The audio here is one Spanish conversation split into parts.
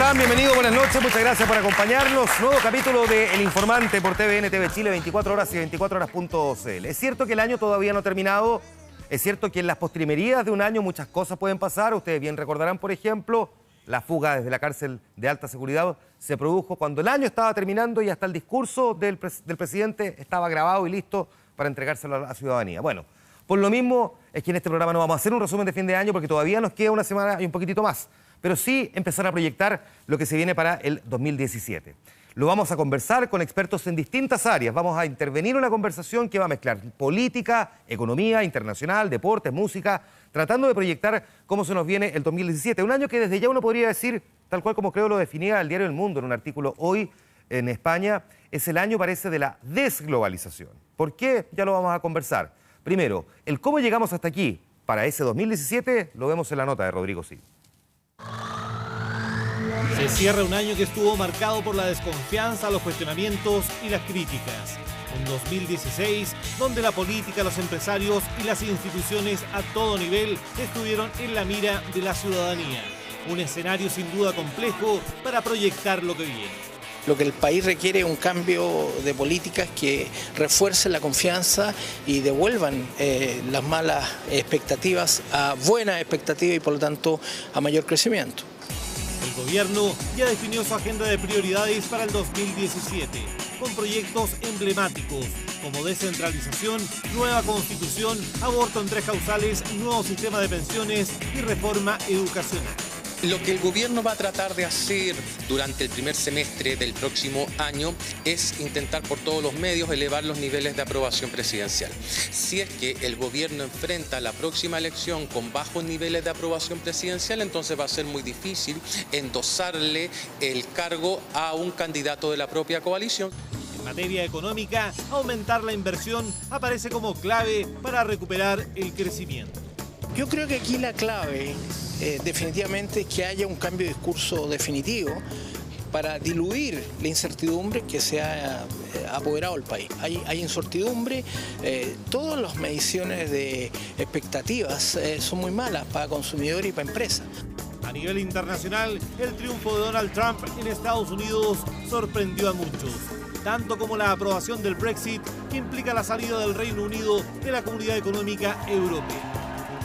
están? Bienvenidos, buenas noches, muchas gracias por acompañarnos. Nuevo capítulo de El Informante por TVN, TV Chile, 24 horas y 24horas.cl. Es cierto que el año todavía no ha terminado, es cierto que en las postrimerías de un año muchas cosas pueden pasar. Ustedes bien recordarán, por ejemplo, la fuga desde la cárcel de alta seguridad se produjo cuando el año estaba terminando y hasta el discurso del presidente estaba grabado y listo para entregárselo a la ciudadanía. Bueno, por lo mismo es que en este programa no vamos a hacer un resumen de fin de año porque todavía nos queda una semana y un poquitito más, pero sí empezar a proyectar lo que se viene para el 2017. Lo vamos a conversar con expertos en distintas áreas. Vamos a intervenir en una conversación que va a mezclar política, economía, internacional, deportes, música, tratando de proyectar cómo se nos viene el 2017. Un año que desde ya uno podría decir, tal cual como creo lo definía el diario El Mundo en un artículo hoy en España, es el año, parece, de la desglobalización. ¿Por qué? Ya lo vamos a conversar. Primero, el cómo llegamos hasta aquí para ese 2017 lo vemos en la nota de Rodrigo Sí. Se cierra un año que estuvo marcado por la desconfianza, los cuestionamientos y las críticas. Un 2016 donde la política, los empresarios y las instituciones a todo nivel estuvieron en la mira de la ciudadanía. Un escenario sin duda complejo para proyectar lo que viene. Lo que el país requiere es un cambio de políticas que refuercen la confianza y devuelvan las malas expectativas a buenas expectativas y por lo tanto a mayor crecimiento. El gobierno ya definió su agenda de prioridades para el 2017, con proyectos emblemáticos como descentralización, nueva constitución, aborto en 3 causales, nuevo sistema de pensiones y reforma educacional. Lo que el gobierno va a tratar de hacer durante el primer semestre del próximo año es intentar por todos los medios elevar los niveles de aprobación presidencial. Si es que el gobierno enfrenta la próxima elección con bajos niveles de aprobación presidencial, entonces va a ser muy difícil endosarle el cargo a un candidato de la propia coalición. En materia económica, aumentar la inversión aparece como clave para recuperar el crecimiento. Yo creo que aquí la clave definitivamente es que haya un cambio de discurso definitivo para diluir la incertidumbre que se ha apoderado del país. Hay incertidumbre, todas las mediciones de expectativas son muy malas para consumidores y para empresas. A nivel internacional, el triunfo de Donald Trump en Estados Unidos sorprendió a muchos, tanto como la aprobación del Brexit, que implica la salida del Reino Unido de la Comunidad Económica Europea.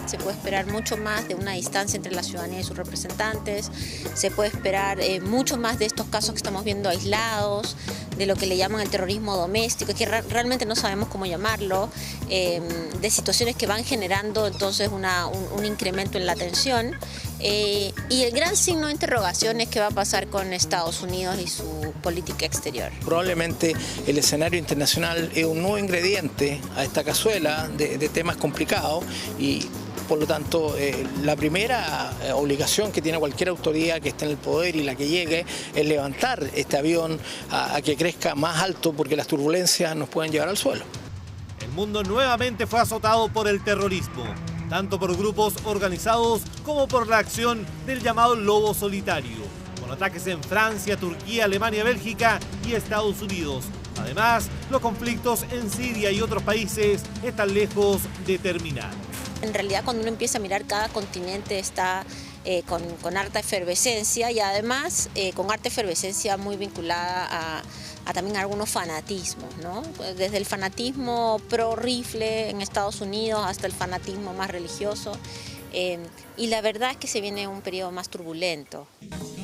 Se puede esperar mucho más de una distancia entre la ciudadanía y sus representantes, se puede esperar mucho más de estos casos que estamos viendo aislados, de lo que le llaman el terrorismo doméstico, que realmente no sabemos cómo llamarlo, de situaciones que van generando entonces un incremento en la tensión. Y el gran signo de interrogación es qué va a pasar con Estados Unidos y su política exterior. Probablemente el escenario internacional es un nuevo ingrediente a esta cazuela de temas complicados y por lo tanto la primera obligación que tiene cualquier autoridad que esté en el poder y la que llegue es levantar este avión a que crezca más alto porque las turbulencias nos pueden llevar al suelo. El mundo nuevamente fue azotado por el terrorismo, tanto por grupos organizados como por la acción del llamado lobo solitario, con ataques en Francia, Turquía, Alemania, Bélgica y Estados Unidos. Además, los conflictos en Siria y otros países están lejos de terminar. En realidad, cuando uno empieza a mirar, cada continente está con harta efervescencia y además con harta efervescencia muy vinculada a también algunos fanatismos, ¿no? Desde el fanatismo pro rifle en Estados Unidos hasta el fanatismo más religioso. Y la verdad es que se viene un periodo más turbulento.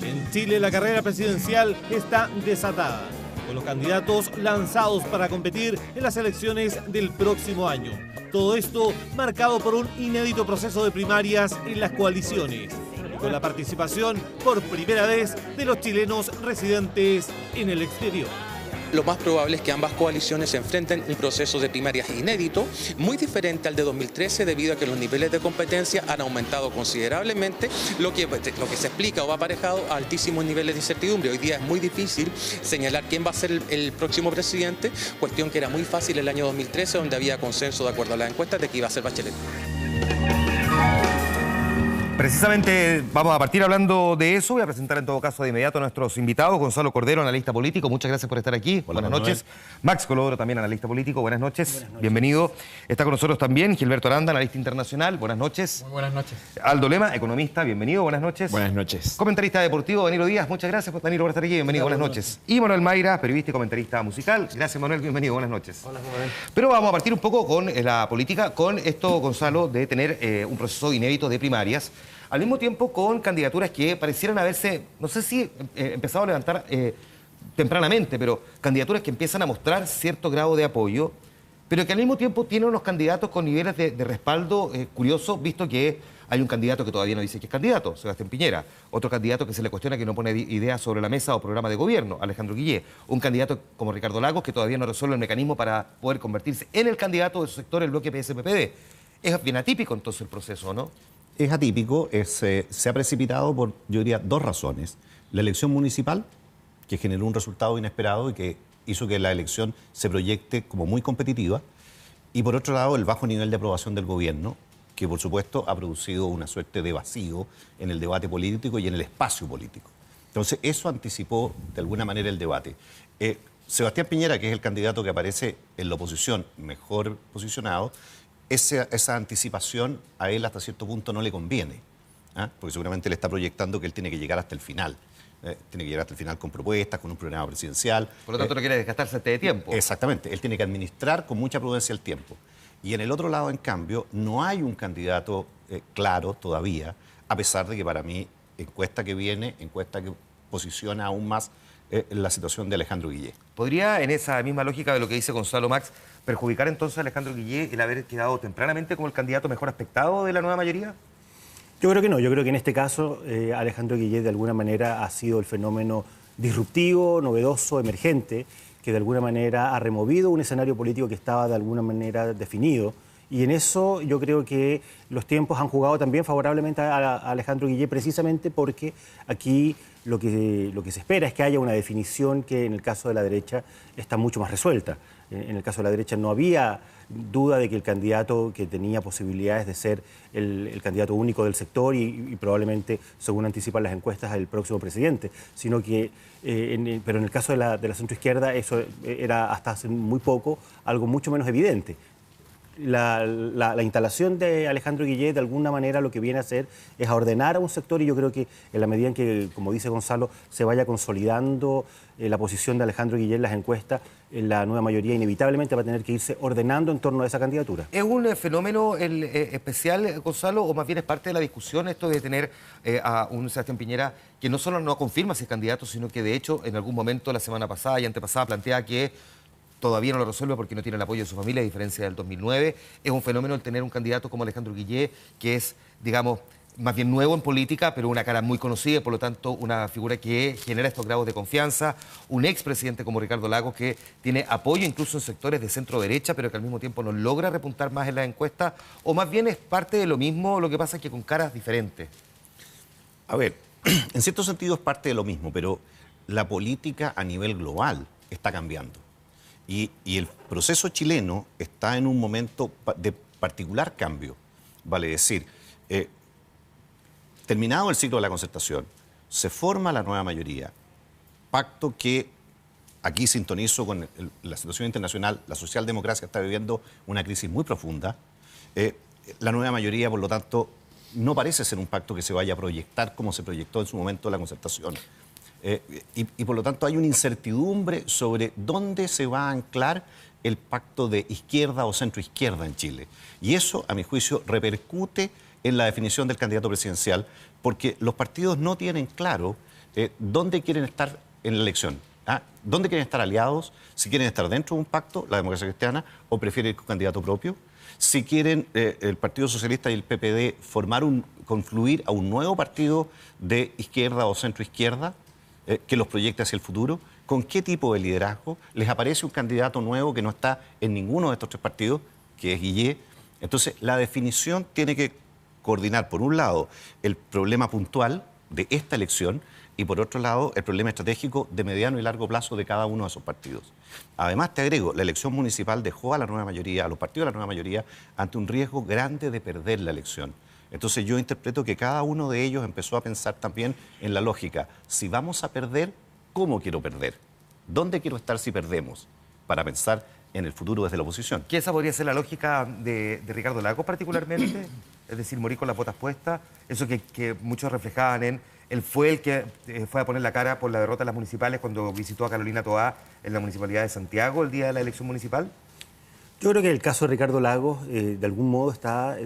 En Chile la carrera presidencial está desatada, con los candidatos lanzados para competir en las elecciones del próximo año. Todo esto marcado por un inédito proceso de primarias en las coaliciones, y con la participación por primera vez de los chilenos residentes en el exterior. Lo más probable es que ambas coaliciones se enfrenten un proceso de primarias inédito, muy diferente al de 2013 debido a que los niveles de competencia han aumentado considerablemente, lo que se explica o va aparejado a altísimos niveles de incertidumbre. Hoy día es muy difícil señalar quién va a ser el próximo presidente, cuestión que era muy fácil el año 2013, donde había consenso de acuerdo a las encuestas de que iba a ser Bachelet. Precisamente vamos a partir hablando de eso. Voy a presentar en todo caso de inmediato a nuestros invitados. Gonzalo Cordero, analista político. Muchas gracias por estar aquí. Buenas noches. Max Colodro, también analista político. Buenas noches. Bienvenido. Está con nosotros también Gilberto Aranda, analista internacional. Buenas noches. Muy buenas noches. Aldo Lema, economista. Bienvenido. Buenas noches. Buenas noches. Comentarista deportivo, Danilo Díaz. Muchas gracias, Danilo, por estar aquí. Bienvenido. Buenas noches. Y Manuel Mayra, periodista y comentarista musical. Gracias, Manuel. Bienvenido. Buenas noches. Hola, Manuel. Pero vamos a partir un poco con la política, con esto, Gonzalo, de tener un proceso inédito de primarias. Al mismo tiempo con candidaturas que parecieran haberse, no sé si empezado a levantar tempranamente, pero candidaturas que empiezan a mostrar cierto grado de apoyo, pero que al mismo tiempo tienen unos candidatos con niveles de respaldo curiosos, visto que hay un candidato que todavía no dice que es candidato, Sebastián Piñera, otro candidato que se le cuestiona que no pone ideas sobre la mesa o programa de gobierno, Alejandro Guillé, un candidato como Ricardo Lagos que todavía no resuelve el mecanismo para poder convertirse en el candidato de su sector, el bloque PSPPD. Es bien atípico entonces el proceso, ¿no? Es atípico, se ha precipitado por, yo diría, dos razones. La elección municipal, que generó un resultado inesperado y que hizo que la elección se proyecte como muy competitiva, y por otro lado el bajo nivel de aprobación del gobierno, que por supuesto ha producido una suerte de vacío en el debate político y en el espacio político. Entonces eso anticipó de alguna manera el debate. Sebastián Piñera, que es el candidato que aparece en la oposición mejor posicionado, esa anticipación a él hasta cierto punto no le conviene, porque seguramente le está proyectando que él tiene que llegar hasta el final. Tiene que llegar hasta el final con propuestas, con un programa presidencial. Por lo tanto, no quiere desgastarse de tiempo. Exactamente, él tiene que administrar con mucha prudencia el tiempo. Y en el otro lado, en cambio, no hay un candidato claro todavía, a pesar de que para mí, encuesta que posiciona aún más la situación de Alejandro Guillé. ¿Podría, en esa misma lógica de lo que dice Gonzalo Max, perjudicar entonces a Alejandro Guillé el haber quedado tempranamente como el candidato mejor aspectado de la nueva mayoría? Yo creo que no. Yo creo que en este caso Alejandro Guillé de alguna manera ha sido el fenómeno disruptivo, novedoso, emergente, que de alguna manera ha removido un escenario político que estaba de alguna manera definido. Y en eso yo creo que los tiempos han jugado también favorablemente a Alejandro Guillé, precisamente porque aquí lo que se espera es que haya una definición que en el caso de la derecha está mucho más resuelta. En el caso de la derecha no había duda de que el candidato que tenía posibilidades de ser el candidato único del sector y probablemente, según anticipan las encuestas, el próximo presidente, sino que, pero en el caso de la centroizquierda eso era hasta hace muy poco algo mucho menos evidente. La instalación de Alejandro Guillé de alguna manera lo que viene a hacer es a ordenar a un sector, y yo creo que en la medida en que, como dice Gonzalo, se vaya consolidando la posición de Alejandro Guillé en las encuestas, la nueva mayoría inevitablemente va a tener que irse ordenando en torno a esa candidatura. ¿Es un fenómeno especial, Gonzalo, o más bien es parte de la discusión esto de tener a un Sebastián Piñera que no solo no confirma si es candidato, sino que de hecho en algún momento la semana pasada y antepasada plantea que todavía no lo resuelve porque no tiene el apoyo de su familia, a diferencia del 2009. Es un fenómeno el tener un candidato como Alejandro Guillé, que es, digamos, más bien nuevo en política, pero una cara muy conocida, por lo tanto, una figura que genera estos grados de confianza. Un expresidente como Ricardo Lagos, que tiene apoyo incluso en sectores de centro-derecha, pero que al mismo tiempo no logra repuntar más en las encuestas, o más bien es parte de lo mismo, lo que pasa es que con caras diferentes. A ver, en cierto sentido es parte de lo mismo, pero la política a nivel global está cambiando. Y el proceso chileno está en un momento de particular cambio. Vale decir, terminado el ciclo de la concertación, se forma la nueva mayoría, pacto que aquí sintonizo con la situación internacional, la socialdemocracia está viviendo una crisis muy profunda. La nueva mayoría, por lo tanto, no parece ser un pacto que se vaya a proyectar como se proyectó en su momento la concertación. Y por lo tanto hay una incertidumbre sobre dónde se va a anclar el pacto de izquierda o centroizquierda en Chile. Y eso, a mi juicio, repercute en la definición del candidato presidencial, porque los partidos no tienen claro dónde quieren estar en la elección. ¿Dónde quieren estar aliados? Si quieren estar dentro de un pacto, la democracia cristiana, o prefieren ir con candidato propio. Si quieren el Partido Socialista y el PPD confluir a un nuevo partido de izquierda o centroizquierda, que los proyecte hacia el futuro, con qué tipo de liderazgo, les aparece un candidato nuevo que no está en ninguno de estos tres partidos, que es Guillé. Entonces, la definición tiene que coordinar, por un lado, el problema puntual de esta elección y, por otro lado, el problema estratégico de mediano y largo plazo de cada uno de esos partidos. Además, te agrego, la elección municipal dejó a la nueva mayoría, a los partidos de la nueva mayoría, ante un riesgo grande de perder la elección. Entonces yo interpreto que cada uno de ellos empezó a pensar también en la lógica. Si vamos a perder, ¿cómo quiero perder? ¿Dónde quiero estar si perdemos? Para pensar en el futuro desde la oposición. ¿Que esa podría ser la lógica de Ricardo Lagos particularmente? Es decir, morir con las botas puestas. Eso que muchos reflejaban en... Él fue el que fue a poner la cara por la derrota en las municipales cuando visitó a Carolina Toá en la Municipalidad de Santiago el día de la elección municipal. Yo creo que el caso de Ricardo Lagos de algún modo está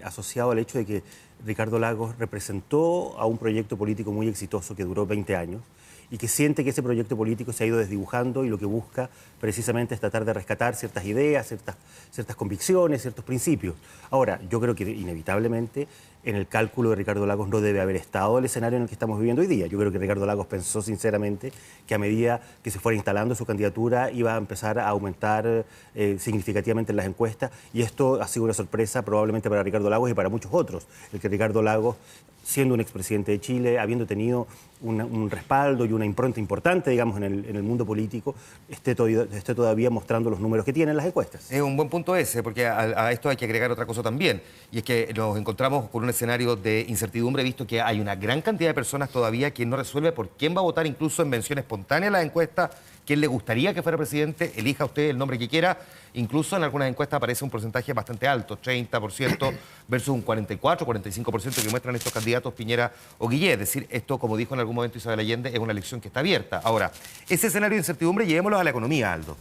asociado al hecho de que Ricardo Lagos representó a un proyecto político muy exitoso que duró 20 años y que siente que ese proyecto político se ha ido desdibujando y lo que busca precisamente es tratar de rescatar ciertas ideas, ciertas convicciones, ciertos principios. Ahora, yo creo que inevitablemente en el cálculo de Ricardo Lagos no debe haber estado el escenario en el que estamos viviendo hoy día. Yo creo que Ricardo Lagos pensó sinceramente que a medida que se fuera instalando su candidatura iba a empezar a aumentar significativamente en las encuestas, y esto ha sido una sorpresa probablemente para Ricardo Lagos y para muchos otros. El que Ricardo Lagos, siendo un expresidente de Chile, habiendo tenido un respaldo y una impronta importante, digamos, en el mundo político, esté todavía mostrando los números que tienen las encuestas. Es un buen punto ese, porque a esto hay que agregar otra cosa también, y es que nos encontramos con un escenario de incertidumbre, visto que hay una gran cantidad de personas todavía que no resuelve por quién va a votar, incluso en mención espontánea en las encuestas, quién le gustaría que fuera presidente, elija usted el nombre que quiera. Incluso en algunas encuestas aparece un porcentaje bastante alto, 30% versus un 44, 45% que muestran estos candidatos Piñera o Guillé. Es decir, esto, como dijo en algún momento Isabel Allende, es una elección que está abierta. Ahora, ese escenario de incertidumbre llevémoslo a la economía, Aldo.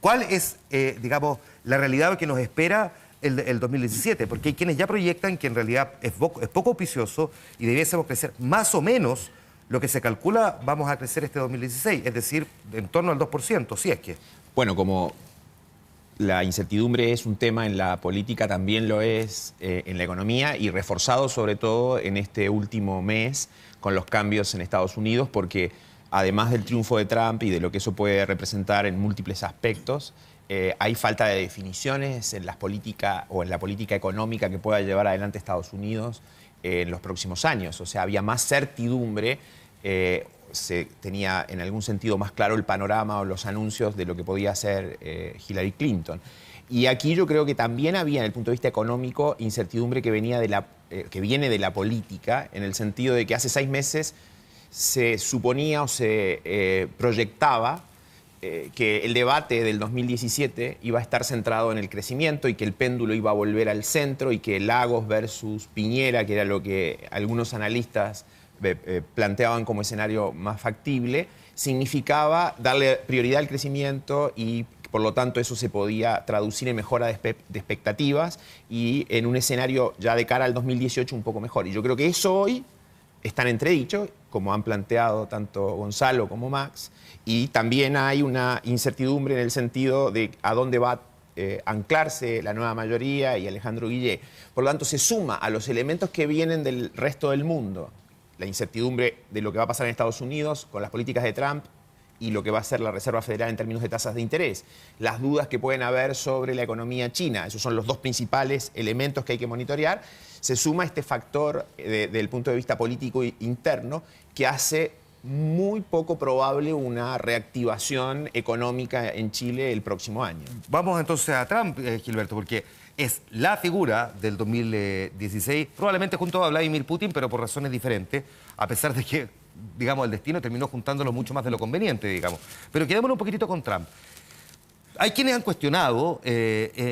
¿Cuál es, digamos, la realidad que nos espera el 2017? Porque hay quienes ya proyectan que en realidad es poco auspicioso y debiésemos crecer más o menos lo que se calcula vamos a crecer este 2016, es decir, en torno al 2%, si es que. Bueno, como la incertidumbre es un tema en la política, también lo es en la economía, y reforzado sobre todo en este último mes con los cambios en Estados Unidos, porque además del triunfo de Trump y de lo que eso puede representar en múltiples aspectos, hay falta de definiciones en las políticas o en la política económica que pueda llevar adelante Estados Unidos en los próximos años. O sea, había más certidumbre, se tenía en algún sentido más claro el panorama o los anuncios de lo que podía hacer Hillary Clinton. Y aquí yo creo que también había, en el punto de vista económico, incertidumbre que viene de la política, en el sentido de que hace 6 meses se suponía o se proyectaba que el debate del 2017 iba a estar centrado en el crecimiento y que el péndulo iba a volver al centro, y que Lagos versus Piñera, que era lo que algunos analistas planteaban como escenario más factible, significaba darle prioridad al crecimiento, y por lo tanto eso se podía traducir en mejora de expectativas y en un escenario ya de cara al 2018 un poco mejor. Y yo creo que eso hoy está en entredicho, como han planteado tanto Gonzalo como Max, y también hay una incertidumbre en el sentido de a dónde va a anclarse la nueva mayoría y Alejandro Guillé. Por lo tanto, se suma a los elementos que vienen del resto del mundo, la incertidumbre de lo que va a pasar en Estados Unidos con las políticas de Trump y lo que va a hacer la Reserva Federal en términos de tasas de interés, las dudas que pueden haber sobre la economía china. Esos son los dos principales elementos que hay que monitorear. Se suma este factor del punto de vista político interno que hace muy poco probable una reactivación económica en Chile el próximo año. Vamos entonces a Trump, Gilberto, porque es la figura del 2016, probablemente junto a Vladimir Putin, pero por razones diferentes, a pesar de que, digamos, el destino terminó juntándolo mucho más de lo conveniente, digamos. Pero quedémonos un poquitito con Trump. Hay quienes han cuestionado,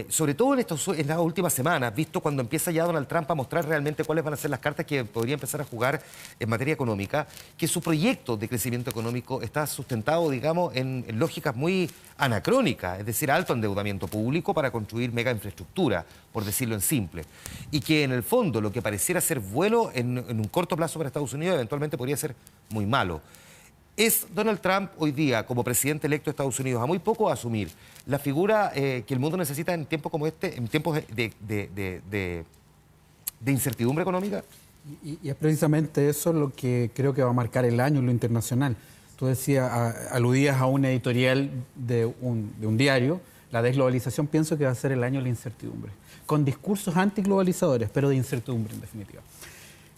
sobre todo en las últimas semanas, visto cuando empieza ya Donald Trump a mostrar realmente cuáles van a ser las cartas que podría empezar a jugar en materia económica, que su proyecto de crecimiento económico está sustentado, digamos, en lógicas muy anacrónicas, es decir, alto endeudamiento público para construir mega infraestructura, por decirlo en simple. Y que en el fondo lo que pareciera ser bueno en un corto plazo para Estados Unidos eventualmente podría ser muy malo. ¿Es Donald Trump hoy día, como presidente electo de Estados Unidos, a muy poco asumir la figura que el mundo necesita en tiempos como este, en tiempos de incertidumbre económica? Y es precisamente eso lo que creo que va a marcar el año en lo internacional. Tú decías, aludías a un editorial de un diario, la desglobalización pienso que va a ser el año de la incertidumbre, con discursos antiglobalizadores, pero de incertidumbre en definitiva.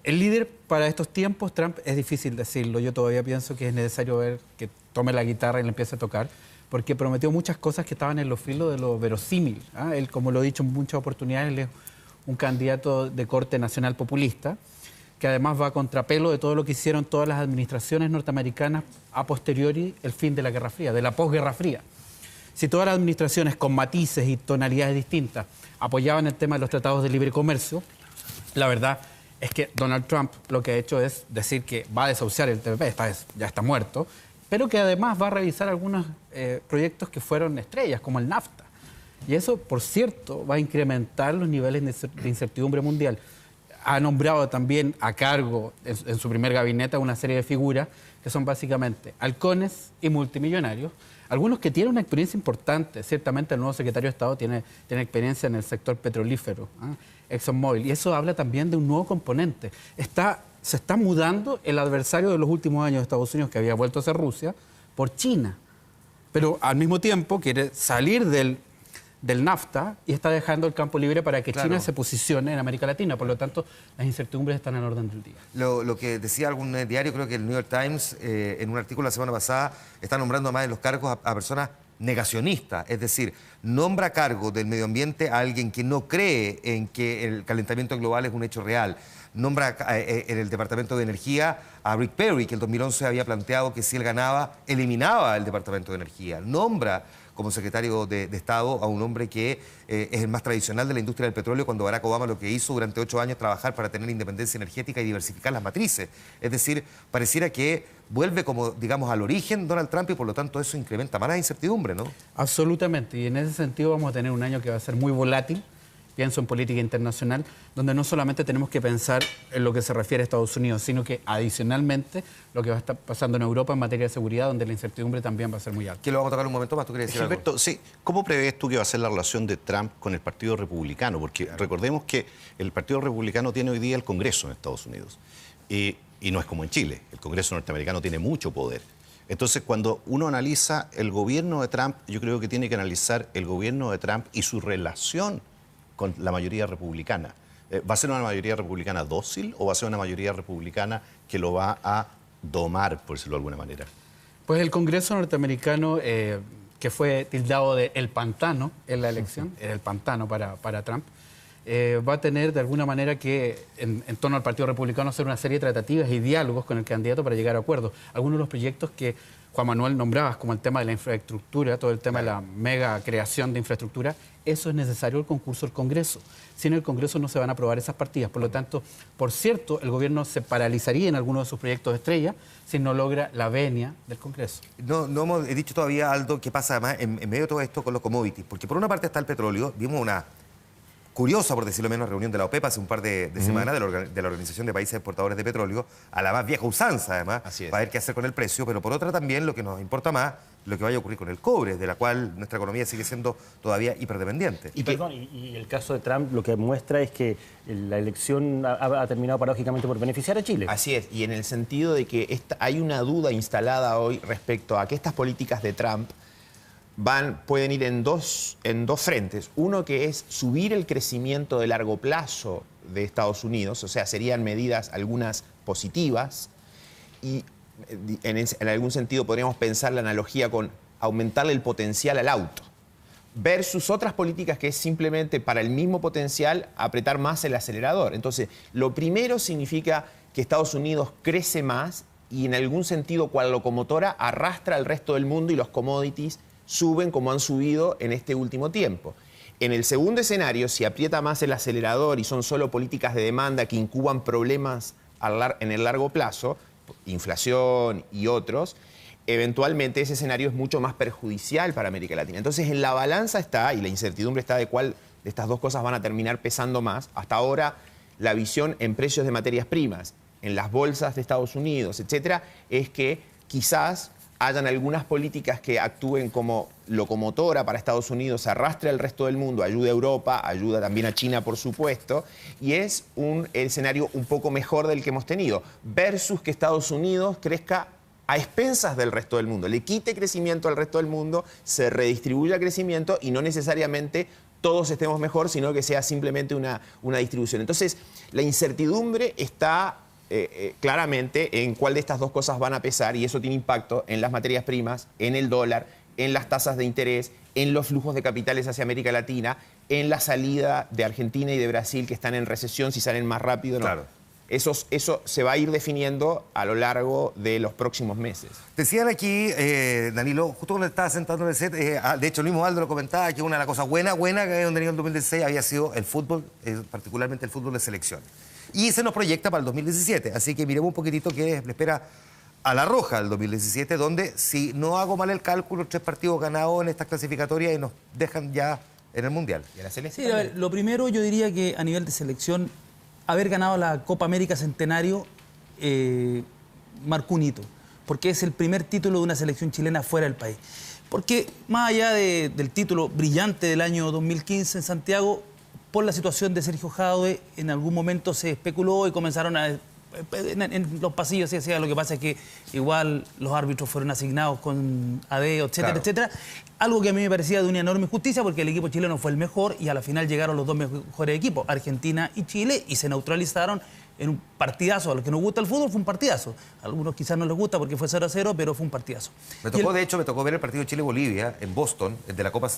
El líder para estos tiempos, Trump, es difícil decirlo. Yo todavía pienso que es necesario ver que tome la guitarra y le empiece a tocar, porque prometió muchas cosas que estaban en los filos de lo verosímil. Él, como lo he dicho en muchas oportunidades, él es un candidato de corte nacional populista, que además va a contrapelo de todo lo que hicieron todas las administraciones norteamericanas a posteriori el fin de la Guerra Fría, de la posguerra fría. Si todas las administraciones con matices y tonalidades distintas apoyaban el tema de los tratados de libre comercio, la verdad es que Donald Trump lo que ha hecho es decir que va a desahuciar el TPP, esta vez ya está muerto, pero que además va a revisar algunos proyectos que fueron estrellas, como el NAFTA. Y eso, por cierto, va a incrementar los niveles de incertidumbre mundial. Ha nombrado también a cargo en su primer gabinete a una serie de figuras que son básicamente halcones y multimillonarios, algunos que tienen una experiencia importante. Ciertamente el nuevo secretario de Estado tiene experiencia en el sector petrolífero, ExxonMobil, y eso habla también de un nuevo componente. Se está mudando el adversario de los últimos años de Estados Unidos, que había vuelto a ser Rusia, por China, pero al mismo tiempo quiere salir del NAFTA y está dejando el campo libre para que China se posicione en América Latina. Por lo tanto, las incertidumbres están en orden del día. Lo que decía algún diario, creo que el New York Times, en un artículo la semana pasada, está nombrando además en los cargos a personas negacionistas, es decir, nombra a cargo del medio ambiente a alguien que no cree en que el calentamiento global es un hecho real. Nombra en el Departamento de Energía a Rick Perry, que en 2011 había planteado que si él ganaba, eliminaba el Departamento de Energía. Nombra como secretario de Estado a un hombre que es el más tradicional de la industria del petróleo, cuando Barack Obama lo que hizo durante 8 años trabajar para tener independencia energética y diversificar las matrices. Es decir, pareciera que vuelve como, digamos, al origen Donald Trump y por lo tanto eso incrementa más la incertidumbre, ¿no? Absolutamente, y en ese sentido vamos a tener un año que va a ser muy volátil. Pienso en política internacional, donde no solamente tenemos que pensar en lo que se refiere a Estados Unidos, sino que adicionalmente lo que va a estar pasando en Europa en materia de seguridad, donde la incertidumbre también va a ser muy alta. Que lo vamos a tocar un momento más, ¿tú querías decir Gilberto, algo? sí. ¿Cómo prevés tú que va a ser la relación de Trump con el Partido Republicano? Porque recordemos que el Partido Republicano tiene hoy día el Congreso en Estados Unidos. Y no es como en Chile. El Congreso norteamericano tiene mucho poder. Entonces, cuando uno analiza el gobierno de Trump, yo creo que tiene que analizar el gobierno de Trump y su relación con la mayoría republicana. ¿Va a ser una mayoría republicana dócil o va a ser una mayoría republicana que lo va a domar, por decirlo de alguna manera? Pues el Congreso norteamericano, que fue tildado de el pantano en la elección, era el pantano para Trump, va a tener de alguna manera que, en torno al Partido Republicano, hacer una serie de tratativas y diálogos con el candidato para llegar a acuerdos. Algunos de los proyectos que Juan Manuel nombrabas, como el tema de la infraestructura, todo el tema de la mega creación de infraestructura, eso es necesario el concurso del Congreso. Sin el Congreso no se van a aprobar esas partidas. Por lo tanto, por cierto, el gobierno se paralizaría en algunos de sus proyectos de estrella si no logra la venia del Congreso. No hemos dicho todavía, Aldo, qué pasa además en medio de todo esto con los commodities. Porque por una parte está el petróleo, vimos una curiosa, por decirlo menos, reunión de la OPEP hace un par de semanas, de la Organización de Países Exportadores de Petróleo, a la más vieja usanza, además, para ver qué hacer con el precio, pero por otra también lo que nos importa más, lo que vaya a ocurrir con el cobre, de la cual nuestra economía sigue siendo todavía hiperdependiente. Y el caso de Trump lo que muestra es que la elección ha terminado paradójicamente por beneficiar a Chile. Así es, y en el sentido de que hay una duda instalada hoy respecto a que estas políticas de Trump pueden ir en dos frentes. Uno que es subir el crecimiento de largo plazo de Estados Unidos, o sea, serían medidas algunas positivas, y en algún sentido podríamos pensar la analogía con aumentarle el potencial al auto, versus otras políticas que es simplemente para el mismo potencial apretar más el acelerador. Entonces, lo primero significa que Estados Unidos crece más y en algún sentido, cual locomotora, arrastra al resto del mundo y los commodities suben como han subido en este último tiempo. En el segundo escenario, si aprieta más el acelerador y son solo políticas de demanda que incuban problemas en el largo plazo, inflación y otros, eventualmente ese escenario es mucho más perjudicial para América Latina. Entonces, en la balanza está, y la incertidumbre está de cuál de estas dos cosas van a terminar pesando más. Hasta ahora, la visión en precios de materias primas, en las bolsas de Estados Unidos, etcétera, es que quizás hayan algunas políticas que actúen como locomotora para Estados Unidos, arrastre al resto del mundo, ayude a Europa, ayuda también a China, por supuesto, y es un escenario un poco mejor del que hemos tenido, versus que Estados Unidos crezca a expensas del resto del mundo, le quite crecimiento al resto del mundo, se redistribuya crecimiento y no necesariamente todos estemos mejor, sino que sea simplemente una distribución. Entonces, la incertidumbre está claramente en cuál de estas dos cosas van a pesar y eso tiene impacto en las materias primas, en el dólar en las tasas de interés, en los flujos de capitales hacia América Latina, en la salida de Argentina y de Brasil, que están en recesión, si salen más rápido o no. Claro. Eso se va a ir definiendo a lo largo de los próximos meses. Decían aquí, Danilo, justo cuando estaba sentado en el set, de hecho el mismo Aldo lo comentaba, que una de las cosas buenas que habían tenido en el 2016 había sido el fútbol, particularmente el fútbol de selección. Y se nos proyecta para el 2017, así que miremos un poquitito qué le espera a La Roja el 2017, donde, si no hago mal el cálculo, 3 partidos ganados en estas clasificatorias y nos dejan ya en el Mundial. ¿Y a la selección? Sí, a ver, lo primero yo diría que a nivel de selección, haber ganado la Copa América Centenario marcó un hito, porque es el primer título de una selección chilena fuera del país. Porque más allá del título brillante del año 2015 en Santiago, por la situación de Sergio Jadue, en algún momento se especuló y comenzaron en los pasillos se decía, lo que pasa es que igual los árbitros fueron asignados con ADEO, etcétera, Claro. etcétera. Algo que a mí me parecía de una enorme injusticia, porque el equipo chileno fue el mejor y a la final llegaron los dos mejores equipos, Argentina y Chile, y se neutralizaron en un partidazo. A los que nos gusta el fútbol fue un partidazo. A algunos quizás no les gusta porque fue 0-0, pero fue un partidazo. Me tocó ver el partido Chile-Bolivia en Boston, el de la Copa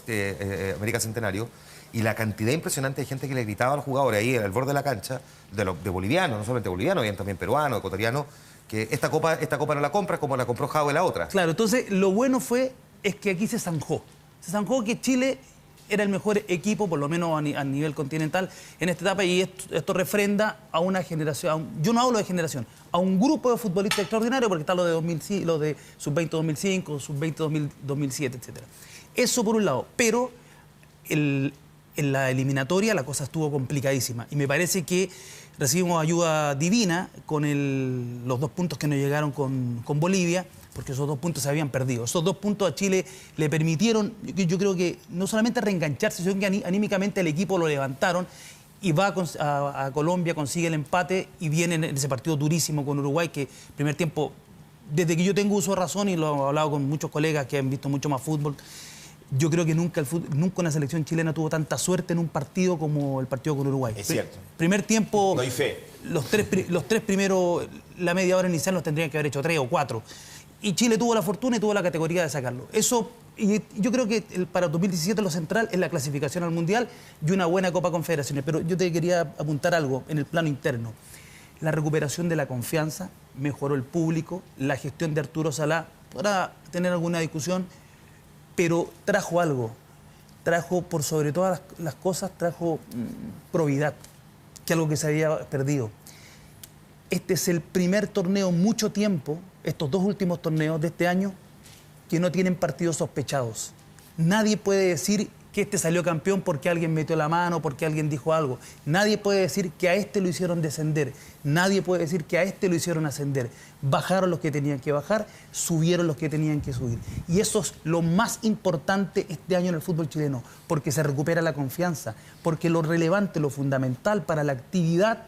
América Centenario, y la cantidad impresionante de gente que le gritaba a los jugadores ahí al borde de la cancha, de bolivianos, no solamente bolivianos, habían también peruanos, ecuatorianos, que esta copa no la compras como la compró Jadue la otra. Claro, entonces lo bueno es que aquí se zanjó. Se zanjó que Chile era el mejor equipo, por lo menos a nivel continental, en esta etapa, y esto refrenda a una generación, yo no hablo de generación, a un grupo de futbolistas extraordinarios, porque están los de Sub-20 2005, Sub-20 2007, etc. Eso por un lado, pero en la eliminatoria la cosa estuvo complicadísima, y me parece que recibimos ayuda divina con los 2 puntos que nos llegaron con Bolivia, porque esos 2 puntos se habían perdido. Esos 2 puntos a Chile le permitieron, yo creo que no solamente reengancharse, sino que anímicamente el equipo lo levantaron y va a Colombia, consigue el empate y viene en ese partido durísimo con Uruguay, que primer tiempo, desde que yo tengo uso de razón, y lo he hablado con muchos colegas que han visto mucho más fútbol, yo creo que nunca una selección chilena tuvo tanta suerte en un partido como el partido con Uruguay. Es cierto. Primer tiempo, No hay fe. los tres primeros, la media hora inicial los tendrían que haber hecho 3 o 4. Y Chile tuvo la fortuna y tuvo la categoría de sacarlo. Eso, y yo creo que para 2017 lo central es la clasificación al Mundial y una buena Copa Confederaciones. Pero yo te quería apuntar algo en el plano interno. La recuperación de la confianza, mejoró el público, la gestión de Arturo Salá, podrá tener alguna discusión, pero trajo algo. Trajo, por sobre todas las cosas, trajo probidad, que es algo que se había perdido. Este es el primer torneo en mucho tiempo, estos 2 últimos torneos de este año, que no tienen partidos sospechados. Nadie puede decir que este salió campeón porque alguien metió la mano, porque alguien dijo algo. Nadie puede decir que a este lo hicieron descender. Nadie puede decir que a este lo hicieron ascender. Bajaron los que tenían que bajar, subieron los que tenían que subir. Y eso es lo más importante este año en el fútbol chileno, porque se recupera la confianza, porque lo relevante, lo fundamental para la actividad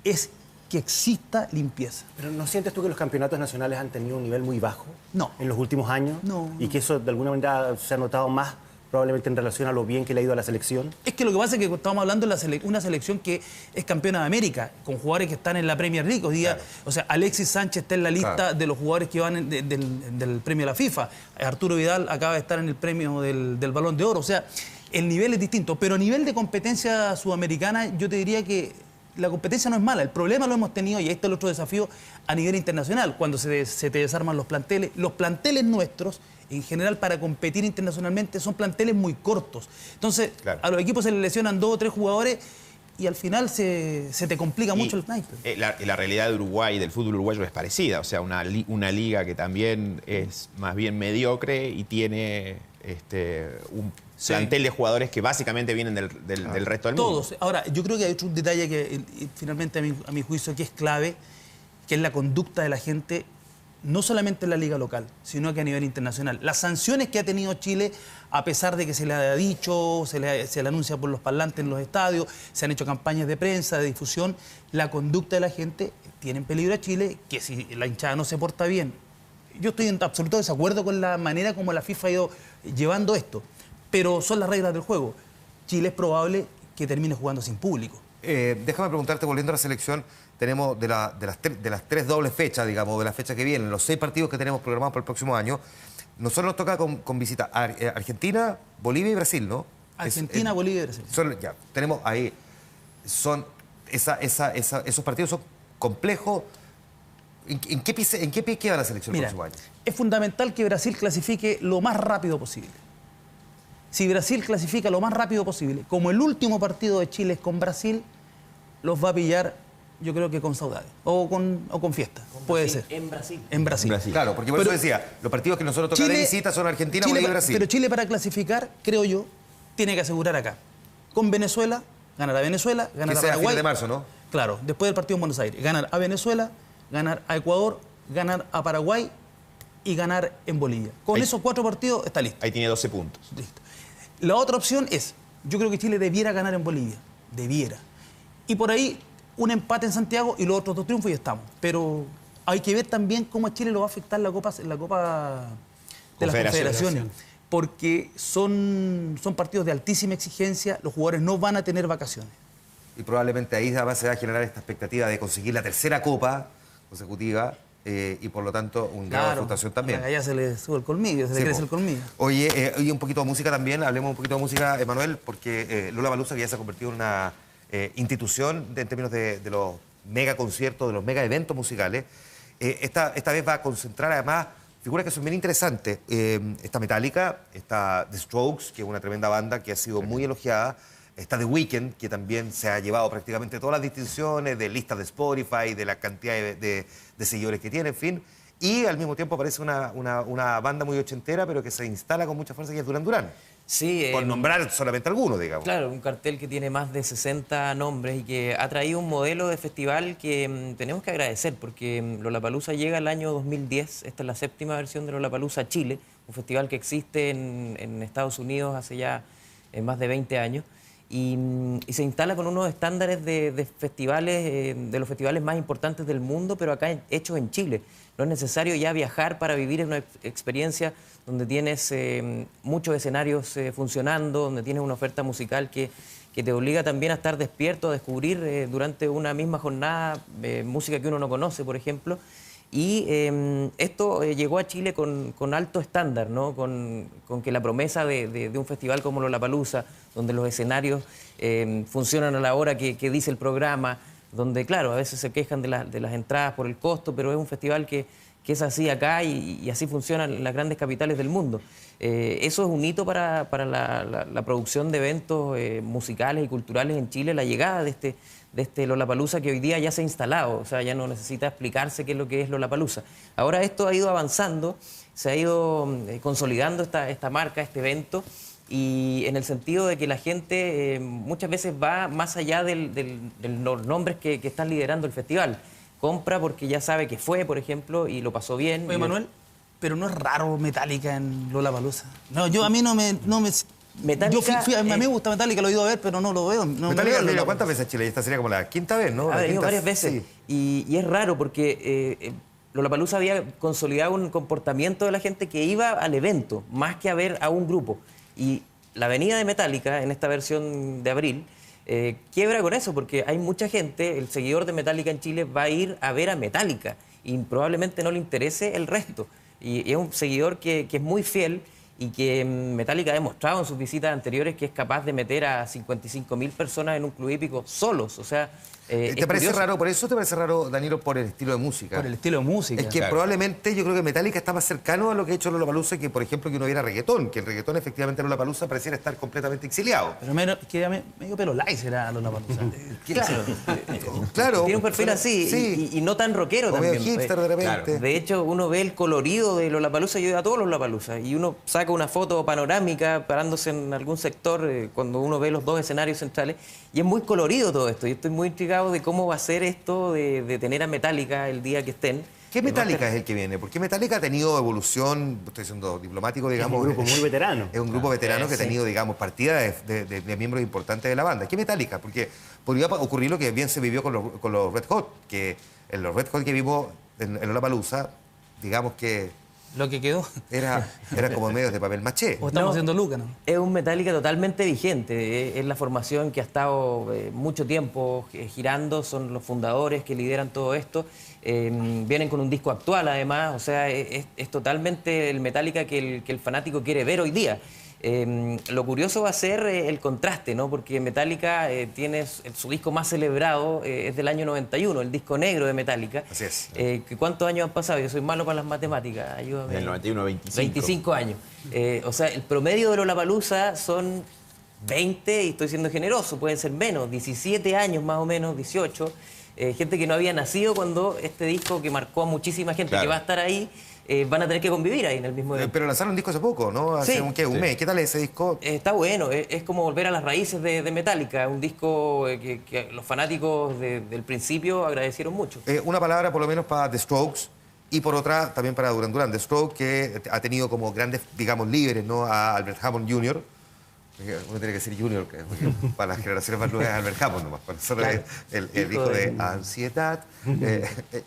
es que exista limpieza. ¿Pero no sientes tú que los campeonatos nacionales han tenido un nivel muy bajo No. en los últimos años? No. Y que eso de alguna manera se ha notado más probablemente en relación a lo bien que le ha ido a la selección. Es que lo que pasa es que estamos hablando de una selección que es campeona de América, con jugadores que están en la Premier League. Hoy día, claro. O sea, Alexis Sánchez está en la lista de los jugadores que van del premio de la FIFA. Arturo Vidal acaba de estar en el premio del Balón de Oro. O sea, el nivel es distinto. Pero a nivel de competencia sudamericana, yo te diría que la competencia no es mala. El problema lo hemos tenido, y ahí está el otro desafío, a nivel internacional, cuando se te desarman los planteles. Los planteles nuestros, en general, para competir internacionalmente, son planteles muy cortos. Entonces, claro, a los equipos se les lesionan 2 o 3 jugadores y al final se te complica mucho el naipe. La realidad de Uruguay, del fútbol uruguayo, es parecida. O sea, una liga que también es más bien mediocre y tiene un plantel de jugadores que básicamente vienen del resto del mundo. Todos. Ahora, yo creo que hay otro detalle que finalmente a mi juicio que es clave, que es la conducta de la gente, no solamente en la liga local, sino que a nivel internacional. Las sanciones que ha tenido Chile, a pesar de que se le ha dicho, se le anuncia por los parlantes en los estadios, se han hecho campañas de prensa, de difusión, la conducta de la gente tiene en peligro a Chile, que si la hinchada no se porta bien. Yo estoy en absoluto desacuerdo con la manera como la FIFA ha ido llevando esto, pero son las reglas del juego. Chile es probable que termine jugando sin público. Déjame preguntarte, volviendo a la selección, tenemos de las 3 dobles fechas, digamos, de la fecha que vienen, los 6 partidos que tenemos programados para el próximo año, nosotros nos toca con visita a Argentina, Bolivia y Brasil, ¿no? Argentina, Bolivia y Brasil. Ya, tenemos ahí, esos partidos son complejos. ¿En qué pie queda la selección el próximo año? Es fundamental que Brasil clasifique lo más rápido posible. Si Brasil clasifica lo más rápido posible, como el último partido de Chile es con Brasil, los va a pillar, yo creo que con saudade o con fiesta. Puede ser. En Brasil. En Brasil. Claro, porque por eso decía, los partidos que nosotros toca de visita son Argentina, Bolivia y Brasil. Pero Chile para clasificar, creo yo, tiene que asegurar acá. Con Venezuela, ganar a Venezuela, ganar a Paraguay. Que sea fin de marzo, ¿no? Claro, después del partido en Buenos Aires. Ganar a Venezuela, ganar a Ecuador, ganar a Paraguay y ganar en Bolivia. Con esos 4 partidos está listo. Ahí tiene 12 puntos. Listo. La otra opción es, yo creo que Chile debiera ganar en Bolivia. Debiera. Y por ahí, un empate en Santiago y los otros 2 triunfos y estamos. Pero hay que ver también cómo a Chile lo va a afectar la Copa de las Confederaciones. Porque son partidos de altísima exigencia, los jugadores no van a tener vacaciones. Y probablemente ahí además se va a generar esta expectativa de conseguir la tercera Copa consecutiva y por lo tanto un grado de frustración también. Allá se le sube el colmillo, se le crece el colmillo. Oye, y un poquito de música también, hablemos un poquito de música, Emanuel, porque Lollapalooza ya se ha convertido en una institución en términos de los mega conciertos, de los mega eventos musicales. Esta vez va a concentrar además figuras que son bien interesantes. Está Metallica, está The Strokes, que es una tremenda banda que ha sido muy elogiada. Está The Weeknd, que también se ha llevado prácticamente todas las distinciones de listas de Spotify, de la cantidad de seguidores que tiene, en fin. Y al mismo tiempo aparece una banda muy ochentera, pero que se instala con mucha fuerza, que es Duran Duran. Sí. Por nombrar solamente algunos, digamos. Claro, un cartel que tiene más de 60 nombres y que ha traído un modelo de festival que tenemos que agradecer, porque Lollapalooza llega al año 2010, esta es la 7ª versión de Lollapalooza Chile, un festival que existe en Estados Unidos hace ya más de 20 años. Y se instala con unos estándares de festivales, de los festivales más importantes del mundo, pero acá hechos en Chile. No es necesario ya viajar para vivir una experiencia donde tienes muchos escenarios funcionando, donde tienes una oferta musical que te obliga también a estar despierto, a descubrir durante una misma jornada música que uno no conoce, por ejemplo. Y esto llegó a Chile con alto estándar, ¿no? Con que la promesa de un festival como Lollapalooza, donde los escenarios funcionan a la hora que dice el programa, donde, claro, a veces se quejan de las entradas por el costo, pero es un festival que es así acá y así funcionan en las grandes capitales del mundo. Eso es un hito para la producción de eventos musicales y culturales en Chile, la llegada de este Lollapalooza que hoy día ya se ha instalado, o sea, ya no necesita explicarse qué es lo que es Lollapalooza. Ahora esto ha ido avanzando, se ha ido consolidando esta marca, este evento, y en el sentido de que la gente muchas veces va más allá de los nombres que están liderando el festival. Compra porque ya sabe que fue, por ejemplo, y lo pasó bien. Oye, Manuel, pero no es raro Metallica en Lollapalooza. No, a mí no me Metallica, a mí me gusta Metallica, lo he ido a ver, pero no lo veo. Metallica, ¿cuántas veces Chile? Esta sería como la 5ª vez, ¿no? Ha venido varias Sí. veces. Y es raro porque Lollapalooza había consolidado un comportamiento de la gente que iba al evento, más que a ver a un grupo. Y la venida de Metallica, en esta versión de abril, quiebra con eso, porque hay mucha gente, el seguidor de Metallica en Chile va a ir a ver a Metallica y probablemente no le interese el resto. Y es un seguidor que es muy fiel y que Metallica ha demostrado en sus visitas anteriores que es capaz de meter a 55.000 personas en un club hípico solos. O sea, ¿te parece raro? ¿Por eso te parece raro, Danilo, por el estilo de música? Por el estilo de música. Es que probablemente yo creo que Metallica está más cercano a lo que ha hecho Lollapalooza que, por ejemplo, que uno viera reggaetón, que el reggaetón efectivamente en Lollapalooza pareciera estar completamente exiliado. Pero medio pelo light será Lollapalooza. Claro. Tiene un perfil así, sí. y no tan rockero O también. medio hipster de repente. Claro. De hecho, uno ve el colorido de Lollapalooza, yo he ido a todos los Lollapalooza, y uno saca una foto panorámica parándose en algún sector cuando uno ve los 2 escenarios centrales, y es muy colorido todo esto. Y estoy muy intrigado de cómo va a ser esto de tener a Metallica el día que estén. ¿Qué Metallica es el que viene? Porque Metallica ha tenido evolución, estoy siendo diplomático, digamos. Es un grupo muy veterano. Es un grupo veterano que ha tenido, digamos, partida de miembros importantes de la banda. ¿Qué Metallica? Porque podría ocurrir lo que bien se vivió con los Red Hot, que en los Red Hot que vimos en Lollapalooza, digamos que Lo que quedó. Era como medios de papel maché. O estamos haciendo Luca, ¿no? Es un Metallica totalmente vigente. Es la formación que ha estado mucho tiempo girando. Son los fundadores que lideran todo esto. Vienen con un disco actual, además. O sea, es totalmente el Metallica que el fanático quiere ver hoy día. Lo curioso va a ser el contraste, ¿no? Porque Metallica tiene su disco más celebrado, es del año 91, el disco negro de Metallica. Así es. ¿Cuántos años han pasado? Yo soy malo para las matemáticas, ayúdame. Del 91 a 25. 25 años. O sea, el promedio de Lollapalooza son 20, y estoy siendo generoso, pueden ser menos, 17 años más o menos, 18. Gente que no había nacido cuando este disco que marcó a muchísima gente, claro, que va a estar ahí, van a tener que convivir ahí en el mismo evento. Pero lanzaron un disco hace poco, ¿no? Hace Sí. un mes. ¿Qué tal ese disco? Está bueno, es como volver a las raíces de Metallica, un disco que los fanáticos del principio agradecieron mucho. Una palabra por lo menos para The Strokes y por otra también para Duran Duran. The Strokes, que ha tenido como grandes, digamos, líderes, ¿no? A Albert Hammond Jr. Uno tiene que decir Junior, porque para las generaciones más nuevas es Albert Hammond nomás. Para nosotros Claro. es el hijo de Ansiedad.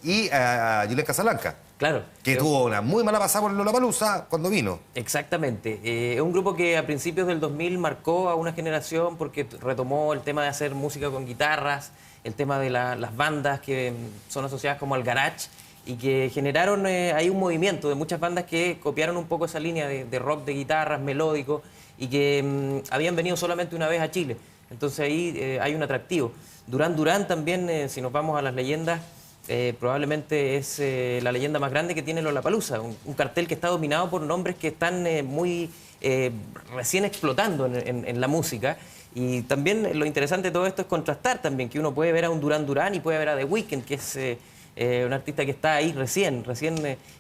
Y a Julián Casablanca. Claro. Que tuvo una muy mala pasada por Lollapalooza cuando vino. Exactamente. Es un grupo que a principios del 2000 marcó a una generación porque retomó el tema de hacer música con guitarras, el tema de las bandas que son asociadas como al garage y que generaron ahí un movimiento de muchas bandas que copiaron un poco esa línea de rock de guitarras, melódico, y que habían venido solamente una vez a Chile. Entonces ahí hay un atractivo. Duran Duran también, si nos vamos a las leyendas, probablemente es la leyenda más grande que tiene Lollapalooza, un cartel que está dominado por nombres que están muy recién explotando en la música. Y también lo interesante de todo esto es contrastar también, que uno puede ver a un Duran Duran y puede ver a The Weeknd, que es un artista que está ahí recién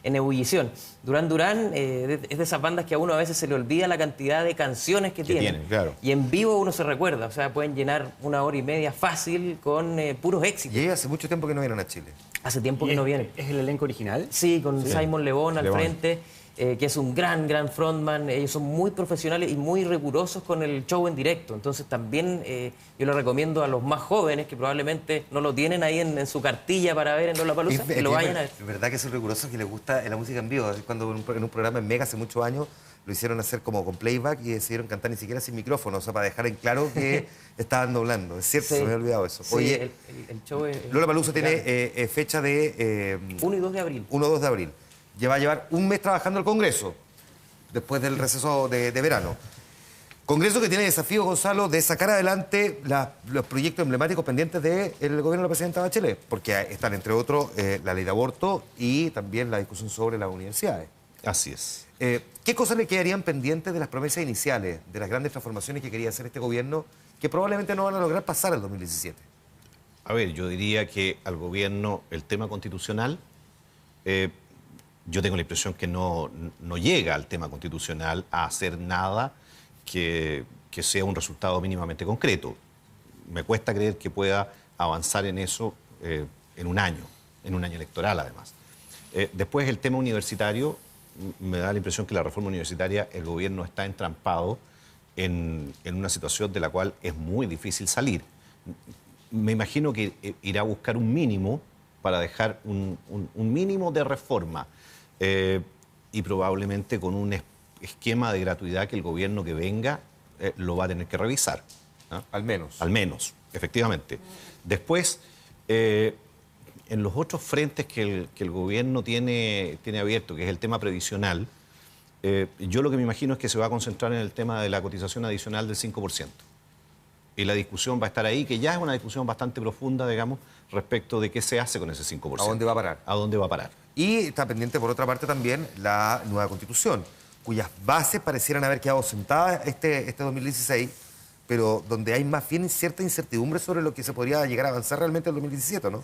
en ebullición. Duran Duran es de esas bandas que a uno a veces se le olvida la cantidad de canciones que tienen. Claro. Y en vivo uno se recuerda, o sea, pueden llenar 1 hora y media fácil con puros éxitos. Y hace mucho tiempo que no vienen a Chile. Hace tiempo que no vienen. ¿Es el elenco original? Sí, con Simon Le Bon al frente, que es un gran frontman. Ellos son muy profesionales y muy rigurosos con el show en directo. Entonces también yo lo recomiendo a los más jóvenes que probablemente no lo tienen ahí en su cartilla para ver en Lollapalooza, que lo vayan a ver. Es verdad que son rigurosos, que les gusta la música en vivo. Cuando en un programa en Mega hace muchos años lo hicieron hacer como con playback y decidieron cantar ni siquiera sin micrófono, o sea, para dejar en claro que estaban doblando. Es cierto, Sí. se me había olvidado eso. Sí, Oye, el show es... Lollapalooza tiene fecha de 1 y 2 de abril. 1 y 2 de abril. Ya va a llevar un mes trabajando el Congreso, después del receso de verano. Congreso que tiene desafío, Gonzalo, de sacar adelante los proyectos emblemáticos pendientes del gobierno de la presidenta Bachelet, porque están, entre otros, la ley de aborto y también la discusión sobre las universidades. Así es. ¿Qué cosas le quedarían pendientes de las promesas iniciales, de las grandes transformaciones que quería hacer este gobierno, que probablemente no van a lograr pasar el 2017? A ver, yo diría que al gobierno el tema constitucional, yo tengo la impresión que no llega al tema constitucional a hacer nada que sea un resultado mínimamente concreto. Me cuesta creer que pueda avanzar en eso en un año electoral además. Después el tema universitario, me da la impresión que la reforma universitaria, el gobierno está entrampado en una situación de la cual es muy difícil salir. Me imagino que irá a buscar un mínimo para dejar un mínimo de reforma y probablemente con un esquema de gratuidad que el gobierno que venga lo va a tener que revisar, ¿no? Al menos. Al menos, efectivamente. Después, en los otros frentes que el gobierno tiene abierto, que es el tema previsional, yo lo que me imagino es que se va a concentrar en el tema de la cotización adicional del 5%. Y la discusión va a estar ahí, que ya es una discusión bastante profunda, digamos, respecto de qué se hace con ese 5%. ¿A dónde va a parar? ¿A dónde va a parar? Y está pendiente, por otra parte, también la nueva Constitución, cuyas bases parecieran haber quedado sentadas este 2016, pero donde hay más bien cierta incertidumbre sobre lo que se podría llegar a avanzar realmente en el 2017, ¿no?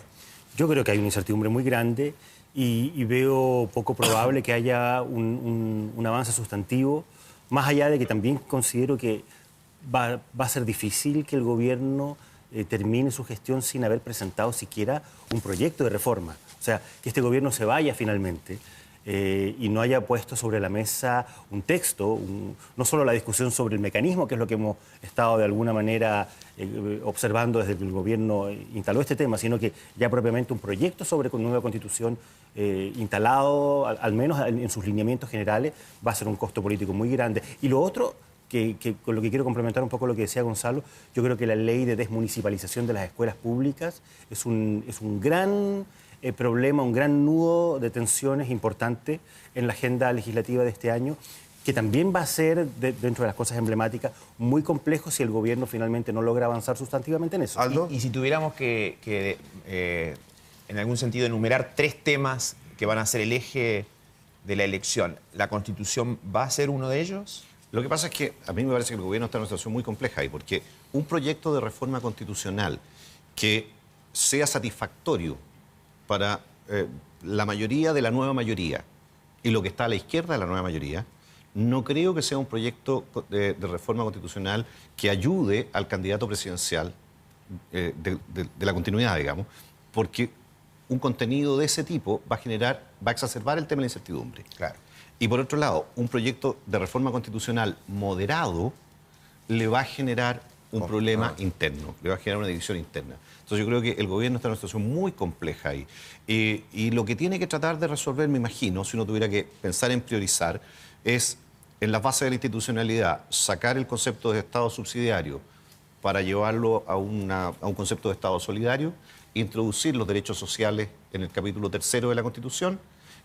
Yo creo que hay una incertidumbre muy grande y veo poco probable que haya un avance sustantivo, más allá de que también considero que va a ser difícil que el gobierno termine su gestión sin haber presentado siquiera un proyecto de reforma. O sea, que este gobierno se vaya finalmente y no haya puesto sobre la mesa un texto, no solo la discusión sobre el mecanismo, que es lo que hemos estado de alguna manera observando desde que el gobierno instaló este tema, sino que ya propiamente un proyecto sobre una nueva constitución instalado, al menos en sus lineamientos generales, va a ser un costo político muy grande. Y lo otro, con lo que quiero complementar un poco lo que decía Gonzalo, yo creo que la ley de desmunicipalización de las escuelas públicas es un gran problema, un gran nudo de tensiones importante en la agenda legislativa de este año, que también va a ser, dentro de las cosas emblemáticas, muy complejo si el gobierno finalmente no logra avanzar sustantivamente en eso. ¿Aldo? Y si tuviéramos que en algún sentido, enumerar 3 temas que van a ser el eje de la elección, ¿la Constitución va a ser uno de ellos? Lo que pasa es que a mí me parece que el gobierno está en una situación muy compleja ahí, porque un proyecto de reforma constitucional que sea satisfactorio para la mayoría de la nueva mayoría y lo que está a la izquierda de la nueva mayoría, no creo que sea un proyecto de reforma constitucional que ayude al candidato presidencial de la continuidad, digamos, porque un contenido de ese tipo va a exacerbar el tema de la incertidumbre. Claro. Y por otro lado, un proyecto de reforma constitucional moderado le va a generar un problema interno, le va a generar una división interna. Entonces yo creo que el gobierno está en una situación muy compleja ahí. Y lo que tiene que tratar de resolver, me imagino, si uno tuviera que pensar en priorizar, es en las bases de la institucionalidad sacar el concepto de Estado subsidiario para llevarlo a un concepto de Estado solidario, introducir los derechos sociales en el capítulo 3º de la Constitución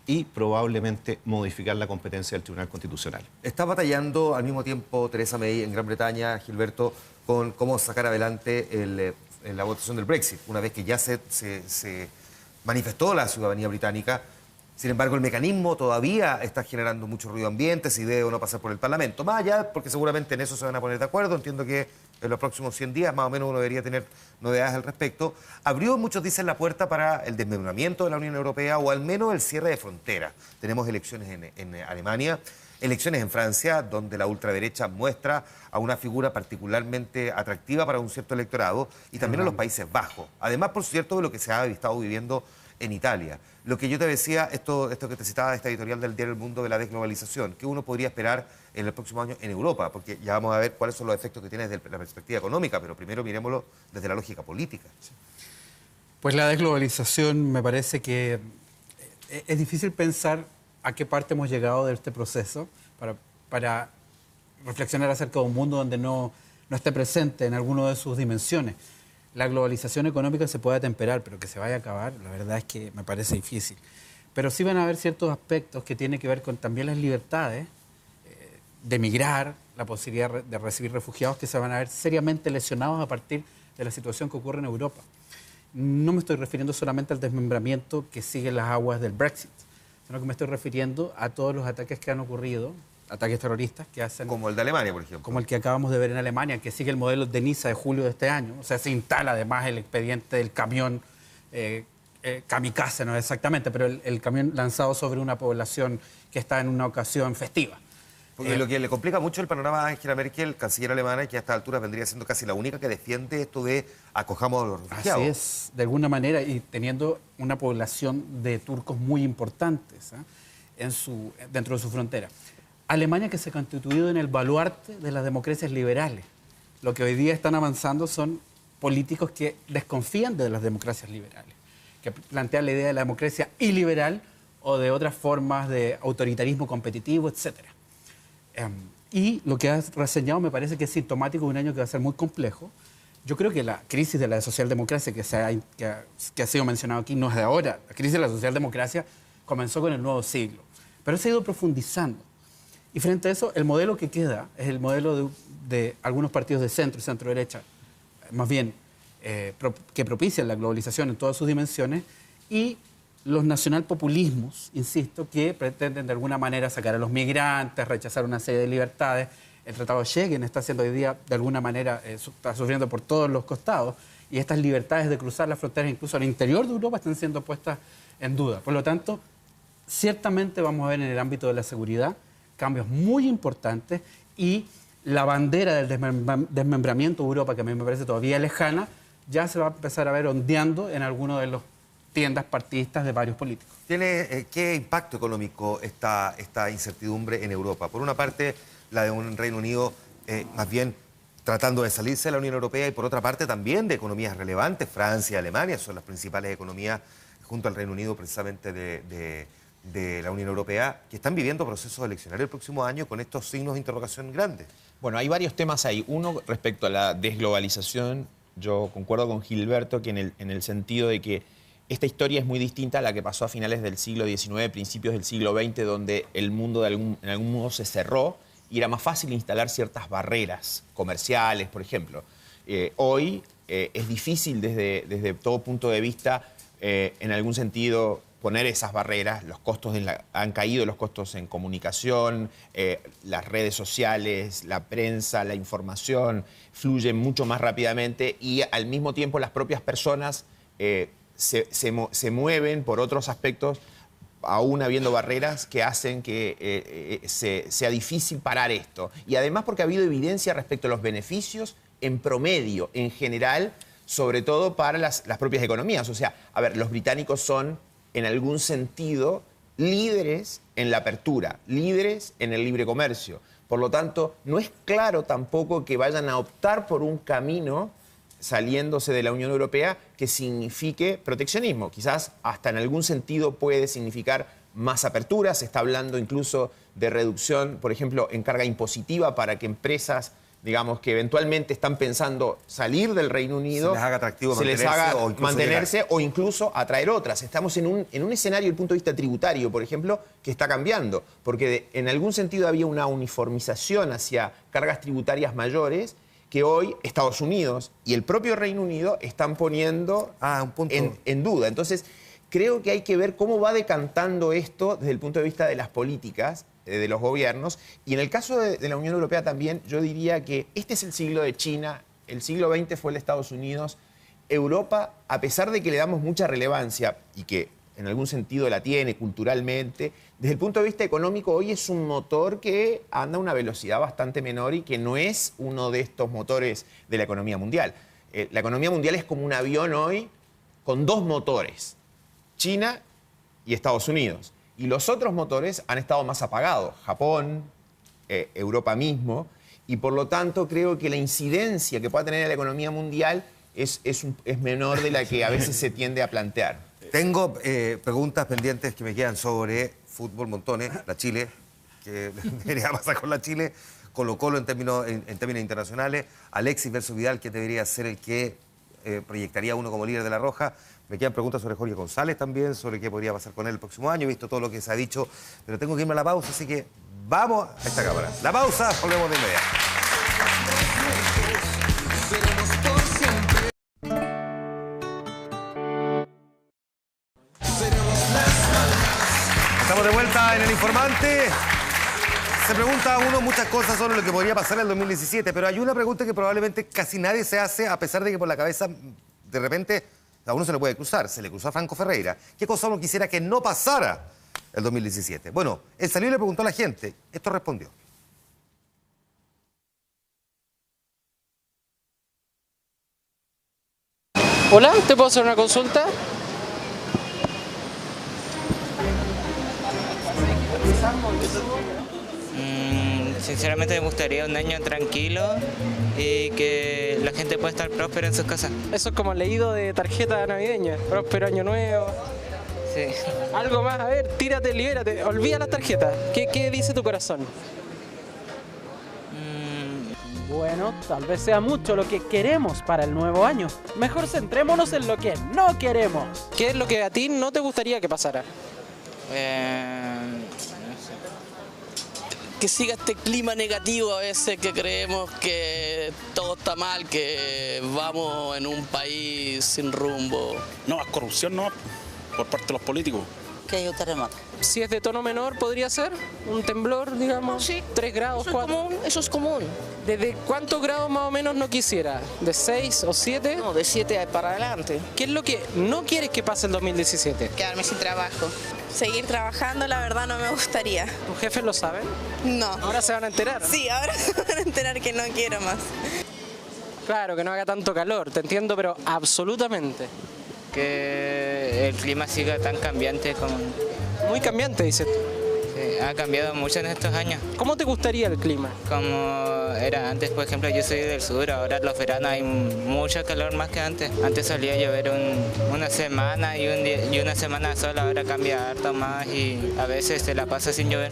y probablemente modificar la competencia del Tribunal Constitucional. Está batallando al mismo tiempo Theresa May en Gran Bretaña, Gilberto, con cómo sacar adelante la votación del Brexit, una vez que ya se manifestó la ciudadanía británica. Sin embargo, el mecanismo todavía está generando mucho ruido ambiente, si debe o no pasar por el Parlamento. Más allá, porque seguramente en eso se van a poner de acuerdo. Entiendo que en los próximos 100 días más o menos uno debería tener novedades al respecto. Abrió, muchos dicen, la puerta para el desmembramiento de la Unión Europea o al menos el cierre de fronteras. Tenemos elecciones en Alemania, elecciones en Francia, donde la ultraderecha muestra a una figura particularmente atractiva para un cierto electorado, y también en los Países Bajos. Además, por cierto, de lo que se ha estado viviendo en Italia. Lo que yo te decía, esto que te citaba, esta editorial del diario El Mundo de la desglobalización, ¿qué uno podría esperar en el próximo año en Europa? Porque ya vamos a ver cuáles son los efectos que tiene desde la perspectiva económica, pero primero miremoslo desde la lógica política. Pues la desglobalización me parece que es difícil pensar a qué parte hemos llegado de este proceso para reflexionar acerca de un mundo donde no esté presente en alguna de sus dimensiones. La globalización económica se puede atemperar, pero que se vaya a acabar, la verdad es que me parece difícil. Pero sí van a haber ciertos aspectos que tienen que ver con también las libertades de migrar, la posibilidad de recibir refugiados que se van a ver seriamente lesionados a partir de la situación que ocurre en Europa. No me estoy refiriendo solamente al desmembramiento que sigue las aguas del Brexit, sino que me estoy refiriendo a todos los ataques que han ocurrido, ataques terroristas que hacen... Como el de Alemania, por ejemplo. Como el que acabamos de ver en Alemania, que sigue el modelo de Niza de julio de este año. O sea, se instala además el expediente del camión kamikaze, no exactamente, pero el camión lanzado sobre una población que está en una ocasión festiva. Porque lo que le complica mucho el panorama a Angela Merkel, canciller alemana, que a estas alturas vendría siendo casi la única que defiende esto de acojamos a los refugiados. Así es, de alguna manera, y teniendo una población de turcos muy importantes dentro de su frontera. Alemania, que se ha constituido en el baluarte de las democracias liberales. Lo que hoy día están avanzando son políticos que desconfían de las democracias liberales, que plantean la idea de la democracia iliberal o de otras formas de autoritarismo competitivo, etc. Y lo que has reseñado me parece que es sintomático de un año que va a ser muy complejo. Yo creo que la crisis de la socialdemocracia que ha sido mencionado aquí no es de ahora. La crisis de la socialdemocracia comenzó con el nuevo siglo, pero se ha ido profundizando. Y frente a eso, el modelo que queda es el modelo de algunos partidos de centro y centro-derecha, más bien que propician la globalización en todas sus dimensiones, y los nacionalpopulismos, insisto, que pretenden de alguna manera sacar a los migrantes, rechazar una serie de libertades. El Tratado de Schengen está siendo hoy día, de alguna manera, está sufriendo por todos los costados, y estas libertades de cruzar las fronteras, incluso al interior de Europa, están siendo puestas en duda. Por lo tanto, ciertamente vamos a ver en el ámbito de la seguridad cambios muy importantes, y la bandera del desmembramiento de Europa, que a mí me parece todavía lejana, ya se va a empezar a ver ondeando en algunos de los tiendas partidistas de varios políticos. ¿Tiene qué impacto económico esta incertidumbre en Europa? Por una parte, la de un Reino Unido más bien tratando de salirse de la Unión Europea, y por otra parte también de economías relevantes. Francia y Alemania son las principales economías, junto al Reino Unido precisamente de la Unión Europea, que están viviendo procesos eleccionarios el próximo año con estos signos de interrogación grandes. Bueno, hay varios temas ahí. Uno, respecto a la desglobalización, yo concuerdo con Gilberto que en el sentido de que esta historia es muy distinta a la que pasó a finales del siglo XIX, principios del siglo XX, donde el mundo en algún modo se cerró y era más fácil instalar ciertas barreras comerciales, por ejemplo. Hoy es difícil desde todo punto de vista, en algún sentido, poner esas barreras. Los costos han caído, los costos en comunicación, las redes sociales, la prensa, la información fluyen mucho más rápidamente, y al mismo tiempo las propias personas se mueven por otros aspectos, aún habiendo barreras que hacen que sea difícil parar esto. Y además porque ha habido evidencia respecto a los beneficios en promedio, en general, sobre todo para las propias economías. O sea, a ver, los británicos son, en algún sentido, líderes en la apertura, líderes en el libre comercio. Por lo tanto, no es claro tampoco que vayan a optar por un camino saliéndose de la Unión Europea que signifique proteccionismo. Quizás hasta en algún sentido puede significar más apertura. Se está hablando incluso de reducción, por ejemplo, en carga impositiva para que empresas, digamos, que eventualmente están pensando salir del Reino Unido, se les haga atractivo mantenerse o incluso atraer otras. Estamos en un escenario, desde el punto de vista tributario, por ejemplo, que está cambiando, porque en algún sentido había una uniformización hacia cargas tributarias mayores que hoy Estados Unidos y el propio Reino Unido están poniendo en duda. Entonces, creo que hay que ver cómo va decantando esto desde el punto de vista de las políticas de los gobiernos. Y en el caso de la Unión Europea también, yo diría que este es el siglo de China, el siglo XX fue el de Estados Unidos. Europa, a pesar de que le damos mucha relevancia y que en algún sentido la tiene culturalmente, desde el punto de vista económico hoy es un motor que anda a una velocidad bastante menor y que no es uno de estos motores de la economía mundial. La economía mundial es como un avión hoy con dos motores, China y Estados Unidos. Y los otros motores han estado más apagados, Japón, Europa mismo, y por lo tanto creo que la incidencia que pueda tener en la economía mundial es menor de la que a veces se tiende a plantear. Tengo preguntas pendientes que me quedan sobre fútbol, montones, la Chile, que debería pasar con la Chile, Colo-Colo en términos internacionales, Alexis versus Vidal, que debería ser el que proyectaría uno como líder de la Roja. Me quedan preguntas sobre Jorge González también, sobre qué podría pasar con él el próximo año. He visto todo lo que se ha dicho, pero tengo que irme a la pausa, así que vamos a esta cámara. La pausa, volvemos de inmediato. Estamos de vuelta en El Informante. Se pregunta a uno muchas cosas sobre lo que podría pasar en el 2017, pero hay una pregunta que probablemente casi nadie se hace, a pesar de que por la cabeza de repente a uno se le puede cruzar. Se le cruzó a Franco Ferreira. ¿Qué cosa uno quisiera que no pasara el 2017? Bueno, él salió y le preguntó a la gente. Esto respondió. Hola, ¿te puedo hacer una consulta? Sinceramente me gustaría un año tranquilo y que la gente pueda estar próspera en sus casas. Eso es como leído de tarjeta navideña. Próspero año nuevo. Sí. Algo más, a ver, tírate, libérate. Olvida las tarjetas. ¿Qué dice tu corazón? Bueno, tal vez sea mucho lo que queremos para el nuevo año. Mejor centrémonos en lo que no queremos. ¿Qué es lo que a ti no te gustaría que pasara? Que siga este clima negativo a veces, que creemos que todo está mal, que vamos en un país sin rumbo. No, es corrupción, no, por parte de los políticos. Que hay un terremoto. Si es de tono menor, ¿podría ser? ¿Un temblor, digamos? Sí. 3 grados, 4. Eso es común. ¿Desde cuántos grados más o menos no quisiera? ¿De 6 o 7? No, de 7 para adelante. ¿Qué es lo que no quieres que pase el 2017? Quedarme sin trabajo. Seguir trabajando, la verdad, no me gustaría. ¿Tus jefes lo saben? No. ¿Ahora se van a enterar? Sí, ahora se van a enterar que no quiero más. Claro, que no haga tanto calor, te entiendo, pero absolutamente. Que que el clima siga tan cambiante como... Muy cambiante, dices tú. Sí, ha cambiado mucho en estos años. ¿Cómo te gustaría el clima? Como era antes, por ejemplo, yo soy del sur, ahora en los veranos hay mucho calor más que antes. Antes solía llover una semana y una semana sola, ahora cambia harto más y a veces se la pasa sin llover.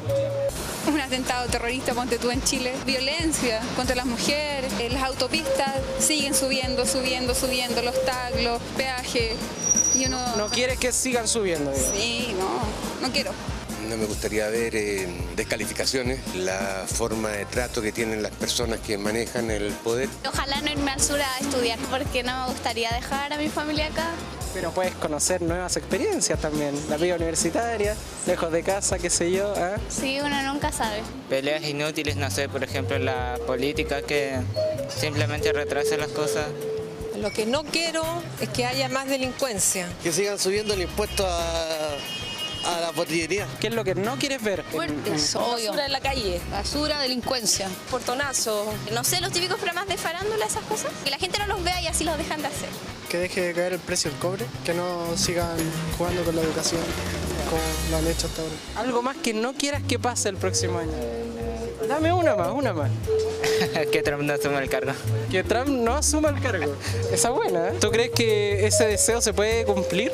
Un atentado terrorista, ponte tú, en Chile. Violencia contra las mujeres. Las autopistas siguen subiendo, los tags, los peajes. Y uno... ¿No quieres que sigan subiendo? Digamos? Sí, no quiero. No me gustaría ver descalificaciones, la forma de trato que tienen las personas que manejan el poder. Ojalá no irme al sur a estudiar, porque no me gustaría dejar a mi familia acá. Pero puedes conocer nuevas experiencias también, la vida universitaria, lejos de casa, qué sé yo. ¿Eh? Sí, uno nunca sabe. Peleas inútiles, no sé, por ejemplo, la política que simplemente retrasa las cosas. Lo que no quiero es que haya más delincuencia. Que sigan subiendo el impuesto a la botillería. ¿Qué es lo que no quieres ver? Muertes, basura en la calle, basura, delincuencia, portonazo. No sé, los típicos programas de farándula, esas cosas. Que la gente no los vea y así los dejan de hacer. Que deje de caer el precio del cobre, que no sigan jugando con la educación como lo han hecho hasta ahora. Algo más que no quieras que pase el próximo año. Dame una más. Que Trump no asuma el cargo. Que Trump no asuma el cargo. Esa buena, ¿eh? ¿Tú crees que ese deseo se puede cumplir?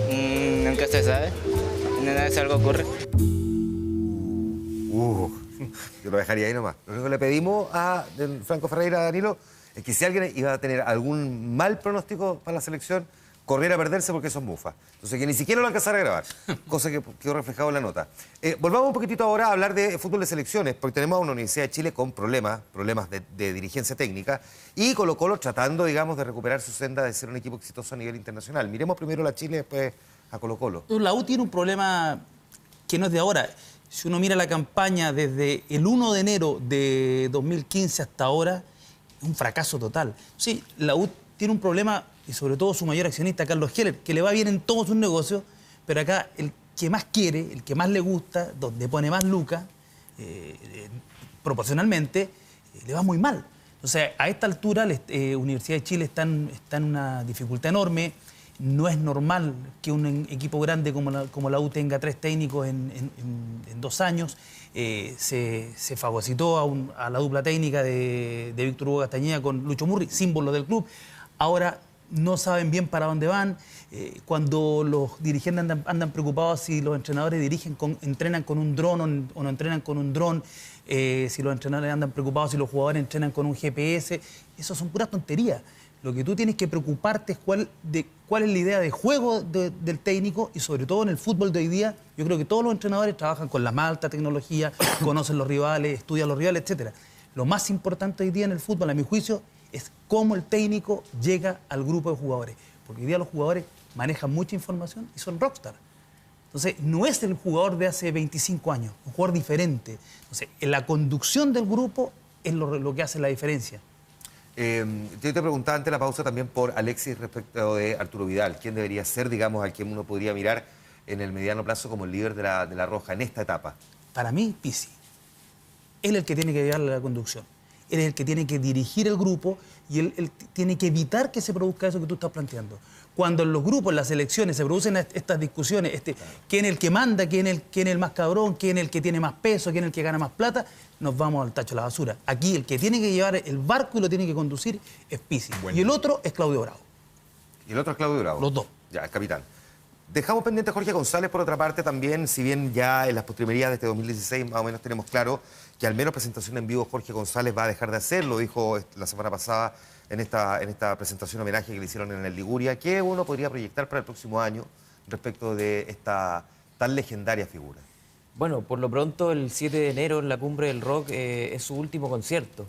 Nunca se sabe. Una vez algo ocurre. Yo lo dejaría ahí nomás. Lo único que le pedimos a Franco Ferreira, Danilo, es que si alguien iba a tener algún mal pronóstico para la selección, corriera a perderse porque son mufas. Entonces, que ni siquiera lo alcanzara a grabar, cosa que quedó reflejado en la nota. Volvamos un poquitito ahora a hablar de fútbol de selecciones, porque tenemos a una Universidad de Chile con problemas de dirigencia técnica, y Colo-Colo tratando, digamos, de recuperar su senda de ser un equipo exitoso a nivel internacional. Miremos primero a la Chile, después a Colo-Colo. La U tiene un problema que no es de ahora. Si uno mira la campaña desde el 1 de enero de 2015 hasta ahora, es un fracaso total. Sí, la U tiene un problema, y sobre todo su mayor accionista, Carlos Heller, que le va bien en todos sus negocios, pero acá el que más quiere, el que más le gusta, donde pone más lucas, proporcionalmente, le va muy mal. Entonces, a esta altura, la Universidad de Chile está en una dificultad enorme. No es normal que un equipo grande como la U tenga 3 técnicos en 2 años. Se fagocitó a la dupla técnica de Víctor Hugo Castañeda con Lucho Murri, símbolo del club. Ahora no saben bien para dónde van. Cuando los dirigentes andan preocupados si los entrenadores entrenan con un dron o no entrenan con un dron, si los entrenadores andan preocupados si los jugadores entrenan con un GPS, eso son puras tonterías. Lo que tú tienes que preocuparte es cuál es la idea de juego del técnico, y sobre todo en el fútbol de hoy día, yo creo que todos los entrenadores trabajan con la más alta tecnología, conocen los rivales, estudian los rivales, etc. Lo más importante hoy día en el fútbol, a mi juicio, es cómo el técnico llega al grupo de jugadores. Porque hoy día los jugadores manejan mucha información y son rockstar. Entonces, no es el jugador de hace 25 años, un jugador diferente. Entonces, en la conducción del grupo es lo que hace la diferencia. Yo te preguntaba antes de la pausa también por Alexis respecto de Arturo Vidal. ¿Quién debería ser, digamos, al que uno podría mirar en el mediano plazo como el líder de la Roja en esta etapa? Para mí, Pizzi. Él es el que tiene que llevarle la conducción. Él es el que tiene que dirigir el grupo y él tiene que evitar que se produzca eso que tú estás planteando. Cuando en los grupos, en las elecciones, se producen estas discusiones, quién es el que manda, quién es el más cabrón, quién es el que tiene más peso, quién es el que gana más plata, nos vamos al tacho de la basura. Aquí el que tiene que llevar el barco y lo tiene que conducir es Pizzi. Y el otro es Claudio Bravo. ¿Y el otro es Claudio Bravo? Los dos. Ya, el capitán. Dejamos pendiente a Jorge González, por otra parte, también, si bien ya en las postrimerías de este 2016 más o menos tenemos claro que al menos presentación en vivo Jorge González va a dejar de hacerlo, dijo la semana pasada en esta presentación homenaje que le hicieron en el Liguria. ¿Qué uno podría proyectar para el próximo año respecto de esta tan legendaria figura? Bueno, por lo pronto el 7 de enero en la Cumbre del Rock es su último concierto.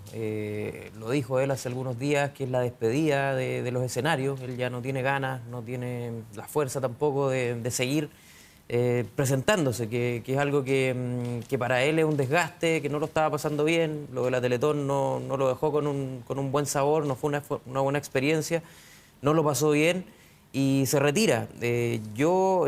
Lo dijo él hace algunos días, que es la despedida de los escenarios. Él ya no tiene ganas, no tiene la fuerza tampoco de seguir presentándose, que es algo que para él es un desgaste, que no lo estaba pasando bien. Lo de la Teletón no lo dejó con un buen sabor, no fue una buena experiencia, no lo pasó bien y se retira. Creo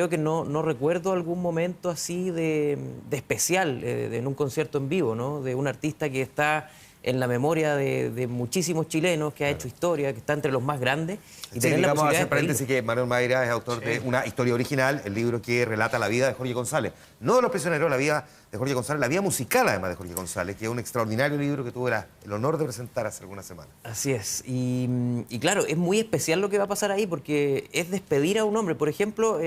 que no recuerdo algún momento así de especial en un concierto en vivo, ¿no? De un artista que está en la memoria de muchísimos chilenos, que ha hecho historia, que está entre los más grandes. Y Sí, tener la digamos, posibilidad hacer de paréntesis que Manuel Mayra es autor de una historia original, el libro que relata la vida de Jorge González. No de los prisioneros, la vida de Jorge González, la vida musical además de Jorge González, que es un extraordinario libro que tuve el honor de presentar hace algunas semanas. Así es. Y claro, es muy especial lo que va a pasar ahí porque es despedir a un hombre. Por ejemplo,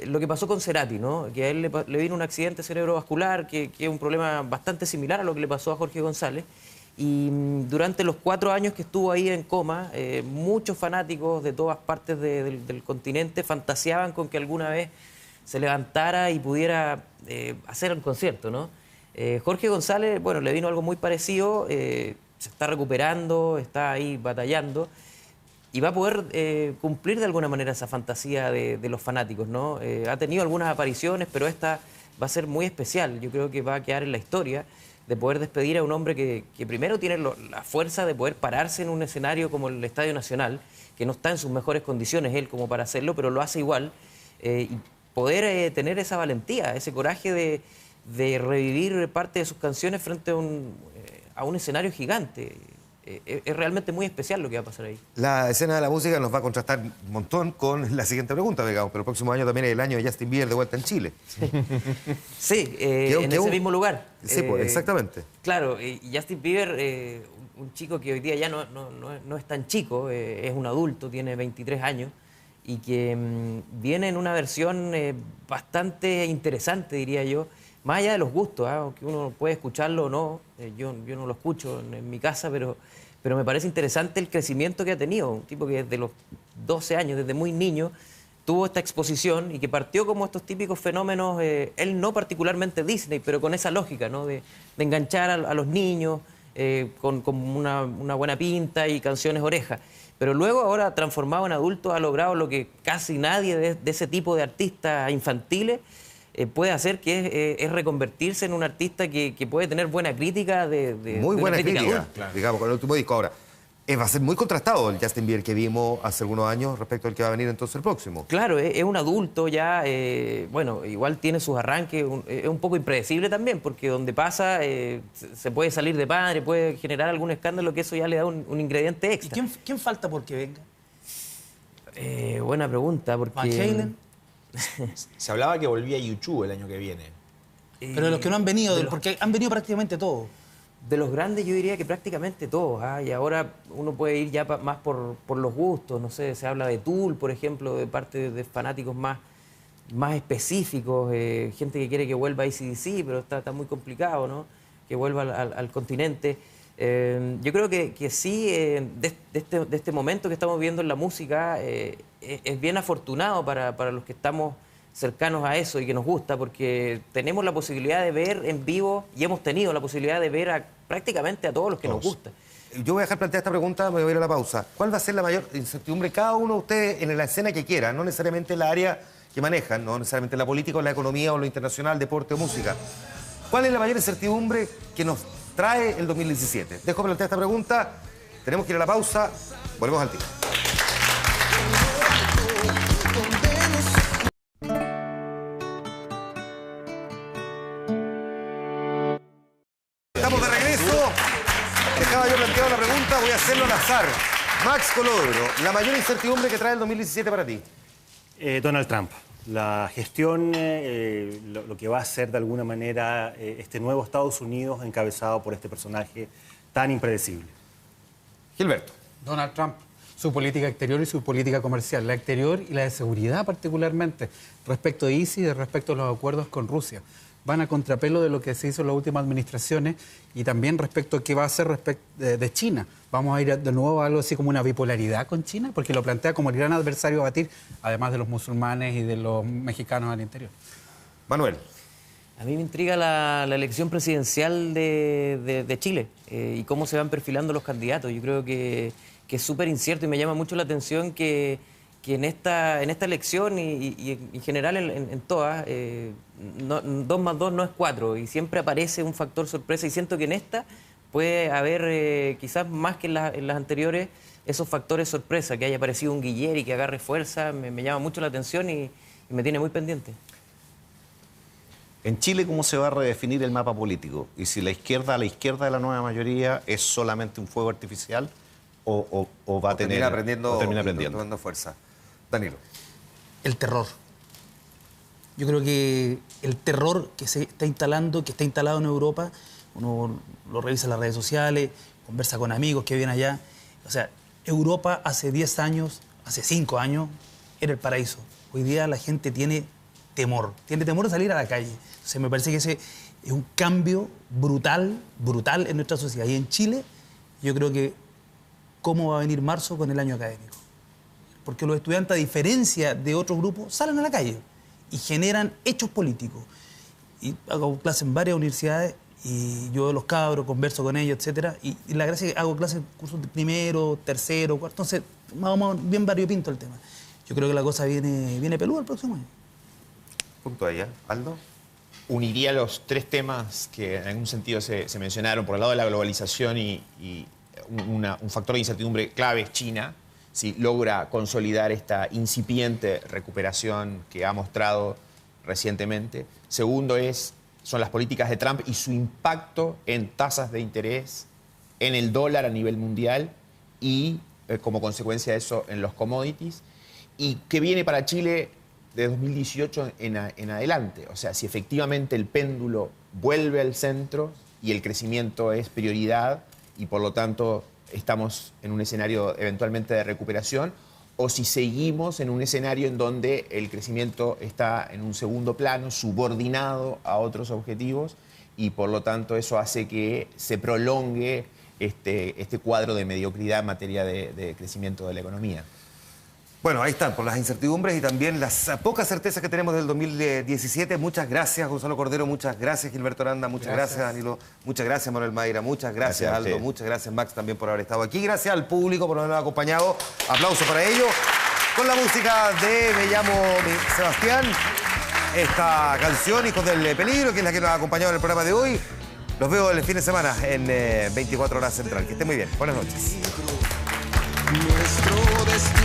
lo que pasó con Cerati, ¿no? Que a él le vino un accidente cerebrovascular, que es un problema bastante similar a lo que le pasó a Jorge González. Y durante los 4 años que estuvo ahí en coma, muchos fanáticos de todas partes del continente fantaseaban con que alguna vez se levantara y pudiera hacer un concierto, ¿no? Jorge González, bueno, le vino algo muy parecido, se está recuperando, está ahí batallando y va a poder cumplir de alguna manera esa fantasía de los fanáticos, ¿no? Ha tenido algunas apariciones, pero esta va a ser muy especial. Yo creo que va a quedar en la historia de poder despedir a un hombre que primero tiene la fuerza de poder pararse en un escenario como el Estadio Nacional, que no está en sus mejores condiciones él como para hacerlo, pero lo hace igual, y poder tener esa valentía, ese coraje de revivir parte de sus canciones frente a un escenario gigante. Es realmente muy especial lo que va a pasar ahí. La escena de la música nos va a contrastar un montón con la siguiente pregunta, digamos, pero el próximo año también es el año de Justin Bieber de vuelta en Chile. Sí, en ese mismo lugar. Sí, pues, exactamente. Claro, y Justin Bieber, un chico que hoy día ya no es tan chico, es un adulto, tiene 23 años, y que viene en una versión bastante interesante, diría yo, más allá de los gustos, aunque uno puede escucharlo o no, yo no lo escucho en mi casa, pero me parece interesante el crecimiento que ha tenido. Un tipo que desde los 12 años, desde muy niño, tuvo esta exposición y que partió como estos típicos fenómenos, él no particularmente Disney, pero con esa lógica, ¿no? de enganchar a los niños con una buena pinta y canciones orejas. Pero luego, ahora transformado en adulto, ha logrado lo que casi nadie de ese tipo de artistas infantiles puede hacer, que es reconvertirse en un artista que puede tener buena crítica. Muy buena crítica, claro. Digamos, con el último disco. Ahora, va a ser muy contrastado el Justin Bieber que vimos hace algunos años respecto al que va a venir entonces el próximo. Claro, es un adulto ya, bueno, igual tiene sus arranques, es un poco impredecible también, porque donde pasa se puede salir de padre, puede generar algún escándalo, que eso ya le da un ingrediente extra. ¿Y quién falta porque venga? Buena pregunta, porque... ¿Van Halen? Se hablaba que volvía U2 el año que viene. Pero los que no han venido, porque han venido prácticamente todos. De los grandes yo diría que prácticamente todos, y ahora uno puede ir ya más por los gustos, no sé, se habla de Tool, por ejemplo, de parte de fanáticos más específicos, gente que quiere que vuelva a AC/DC, pero está muy complicado, ¿no? Que vuelva al continente. Yo creo que sí, de este momento que estamos viendo en la música, es bien afortunado para los que estamos cercanos a eso y que nos gusta, porque tenemos la posibilidad de ver en vivo y hemos tenido la posibilidad de ver prácticamente a todos los que nos gusta. Yo voy a dejar plantear esta pregunta, me voy a ir a la pausa. ¿Cuál va a ser la mayor incertidumbre cada uno de ustedes en la escena que quiera? No necesariamente en la área que manejan, no necesariamente en la política o la economía o lo internacional, deporte o música. ¿Cuál es la mayor incertidumbre que nos trae el 2017? Dejo plantear esta pregunta, tenemos que ir a la pausa, volvemos al tiro. Estamos de regreso. Dejaba yo planteado la pregunta, voy a hacerlo al azar. Max Colodro, la mayor incertidumbre que trae el 2017 para ti. Donald Trump. La gestión, lo que va a ser de alguna manera este nuevo Estados Unidos encabezado por este personaje tan impredecible. Gilberto. Donald Trump, su política exterior y su política comercial, la exterior y la de seguridad particularmente, respecto de ISIS y respecto a los acuerdos con Rusia. Van a contrapelo de lo que se hizo en las últimas administraciones y también respecto a qué va a hacer de China. Vamos a ir de nuevo a algo así como una bipolaridad con China, porque lo plantea como el gran adversario a batir, además de los musulmanes y de los mexicanos al interior. Manuel. A mí me intriga la elección presidencial de Chile y cómo se van perfilando los candidatos. Yo creo que es súper incierto y me llama mucho la atención que en esta elección y en general en todas, 2 más 2 no es 4 y siempre aparece un factor sorpresa y siento que en esta puede haber quizás más que en las anteriores esos factores sorpresa, que haya aparecido un Guillermo y que agarre fuerza, me llama mucho la atención y me tiene muy pendiente. En Chile, ¿cómo se va a redefinir el mapa político? Y si la izquierda a la izquierda de la nueva mayoría es solamente un fuego artificial o va a tener... termina aprendiendo fuerza. Danilo. El terror. Yo creo que el terror que se está instalando, que está instalado en Europa, uno lo revisa en las redes sociales, conversa con amigos que viven allá. O sea, Europa hace 10 años, hace 5 años, era el paraíso. Hoy día la gente tiene temor de salir a la calle. Entonces me parece que ese es un cambio brutal en nuestra sociedad. Y en Chile, yo creo que cómo va a venir marzo con el año académico. Porque los estudiantes, a diferencia de otros grupos, salen a la calle y generan hechos políticos. Y hago clases en varias universidades y yo veo los cabros, converso con ellos, etc. Y la gracia es que hago clases en cursos de primero, tercero, cuarto. Entonces, vamos bien variopinto el tema. Yo creo que la cosa viene peluda el próximo año. Punto ahí, Aldo. Uniría los tres temas que en algún sentido se mencionaron. Por el lado de la globalización y un factor de incertidumbre clave es China. Si logra consolidar esta incipiente recuperación que ha mostrado recientemente. Segundo son las políticas de Trump y su impacto en tasas de interés, en el dólar a nivel mundial y como consecuencia de eso en los commodities. ¿Y qué viene para Chile de 2018 en adelante? O sea, si efectivamente el péndulo vuelve al centro y el crecimiento es prioridad y por lo tanto estamos en un escenario eventualmente de recuperación, o si seguimos en un escenario en donde el crecimiento está en un segundo plano, subordinado a otros objetivos, y por lo tanto eso hace que se prolongue este cuadro de mediocridad en materia de crecimiento de la economía. Bueno, ahí están, por las incertidumbres y también las pocas certezas que tenemos del 2017. Muchas gracias, Gonzalo Cordero, muchas gracias, Gilberto Aranda, muchas gracias, Danilo, muchas gracias, Manuel Mayra, muchas gracias, Aldo, muchas gracias, Max, también por haber estado aquí. Gracias al público por habernos acompañado. Aplauso para ello. Con la música de Me llamo Sebastián, esta canción, Hijos del Peligro, que es la que nos ha acompañado en el programa de hoy. Los veo el fin de semana en 24 Horas Central. Que estén muy bien. Buenas noches. Nuestro destino.